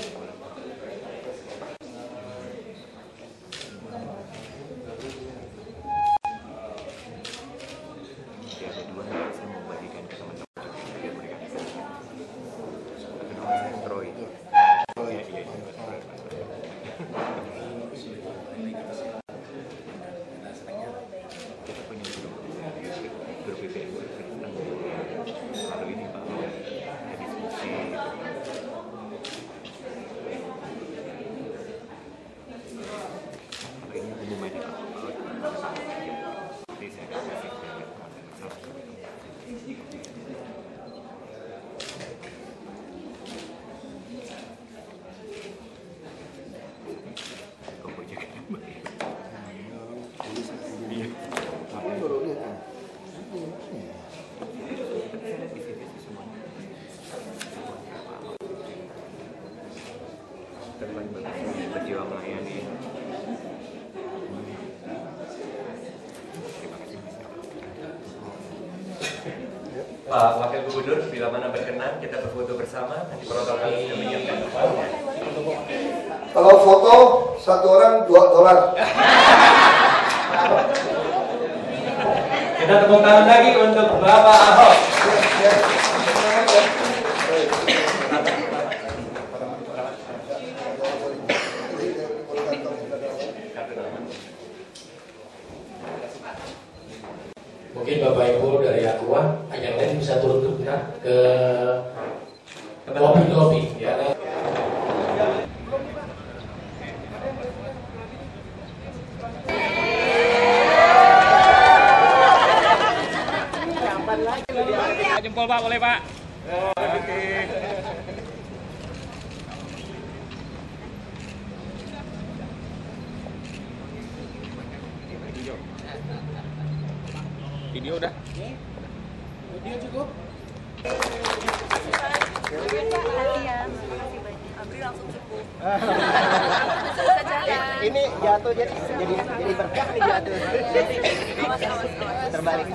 Berjiwa melayani. Pak Wakil Gubernur, bila mana berkenan kita berfoto bersama. Nanti protokol sudah menyiapkan tempatnya. Kalau foto satu orang $2. Kita tepuk tangan lagi untuk Bapak Ahok. Mungkin Bapak Ibu dari Aqua, yang lain bisa turun ke lobby ya. Jempol Pak, boleh Pak? Oke. Video udah? Video cukup? Ini jatuh jadi berkah nih jatuh. Terbalik.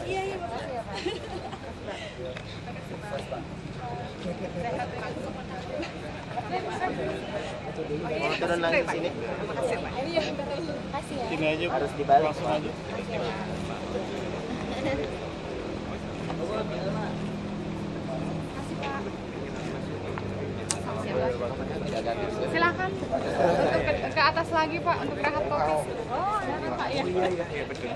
Iya, makasih ya Pak. Turun lagi sini. Makasih Pak. Iya, makasih ya. Sini aja. Harus dibalik. Langsung aja. Silakan untuk ke atas lagi Pak untuk rehat kopi. Oh, ada Pak ya. Iya betul.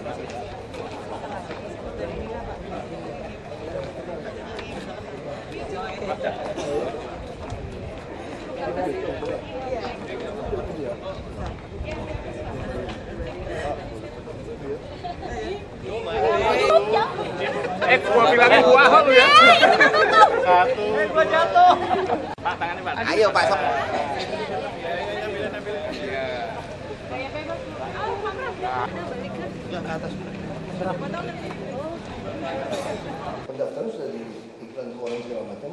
Gua bilangin gua Ahok lu ya. Satu. Gua jatuh. Pak, tangannya Pak. Ayo Pak, sok. Ya, ke atas. Pendaftaran sudah di iklan koran segala macam.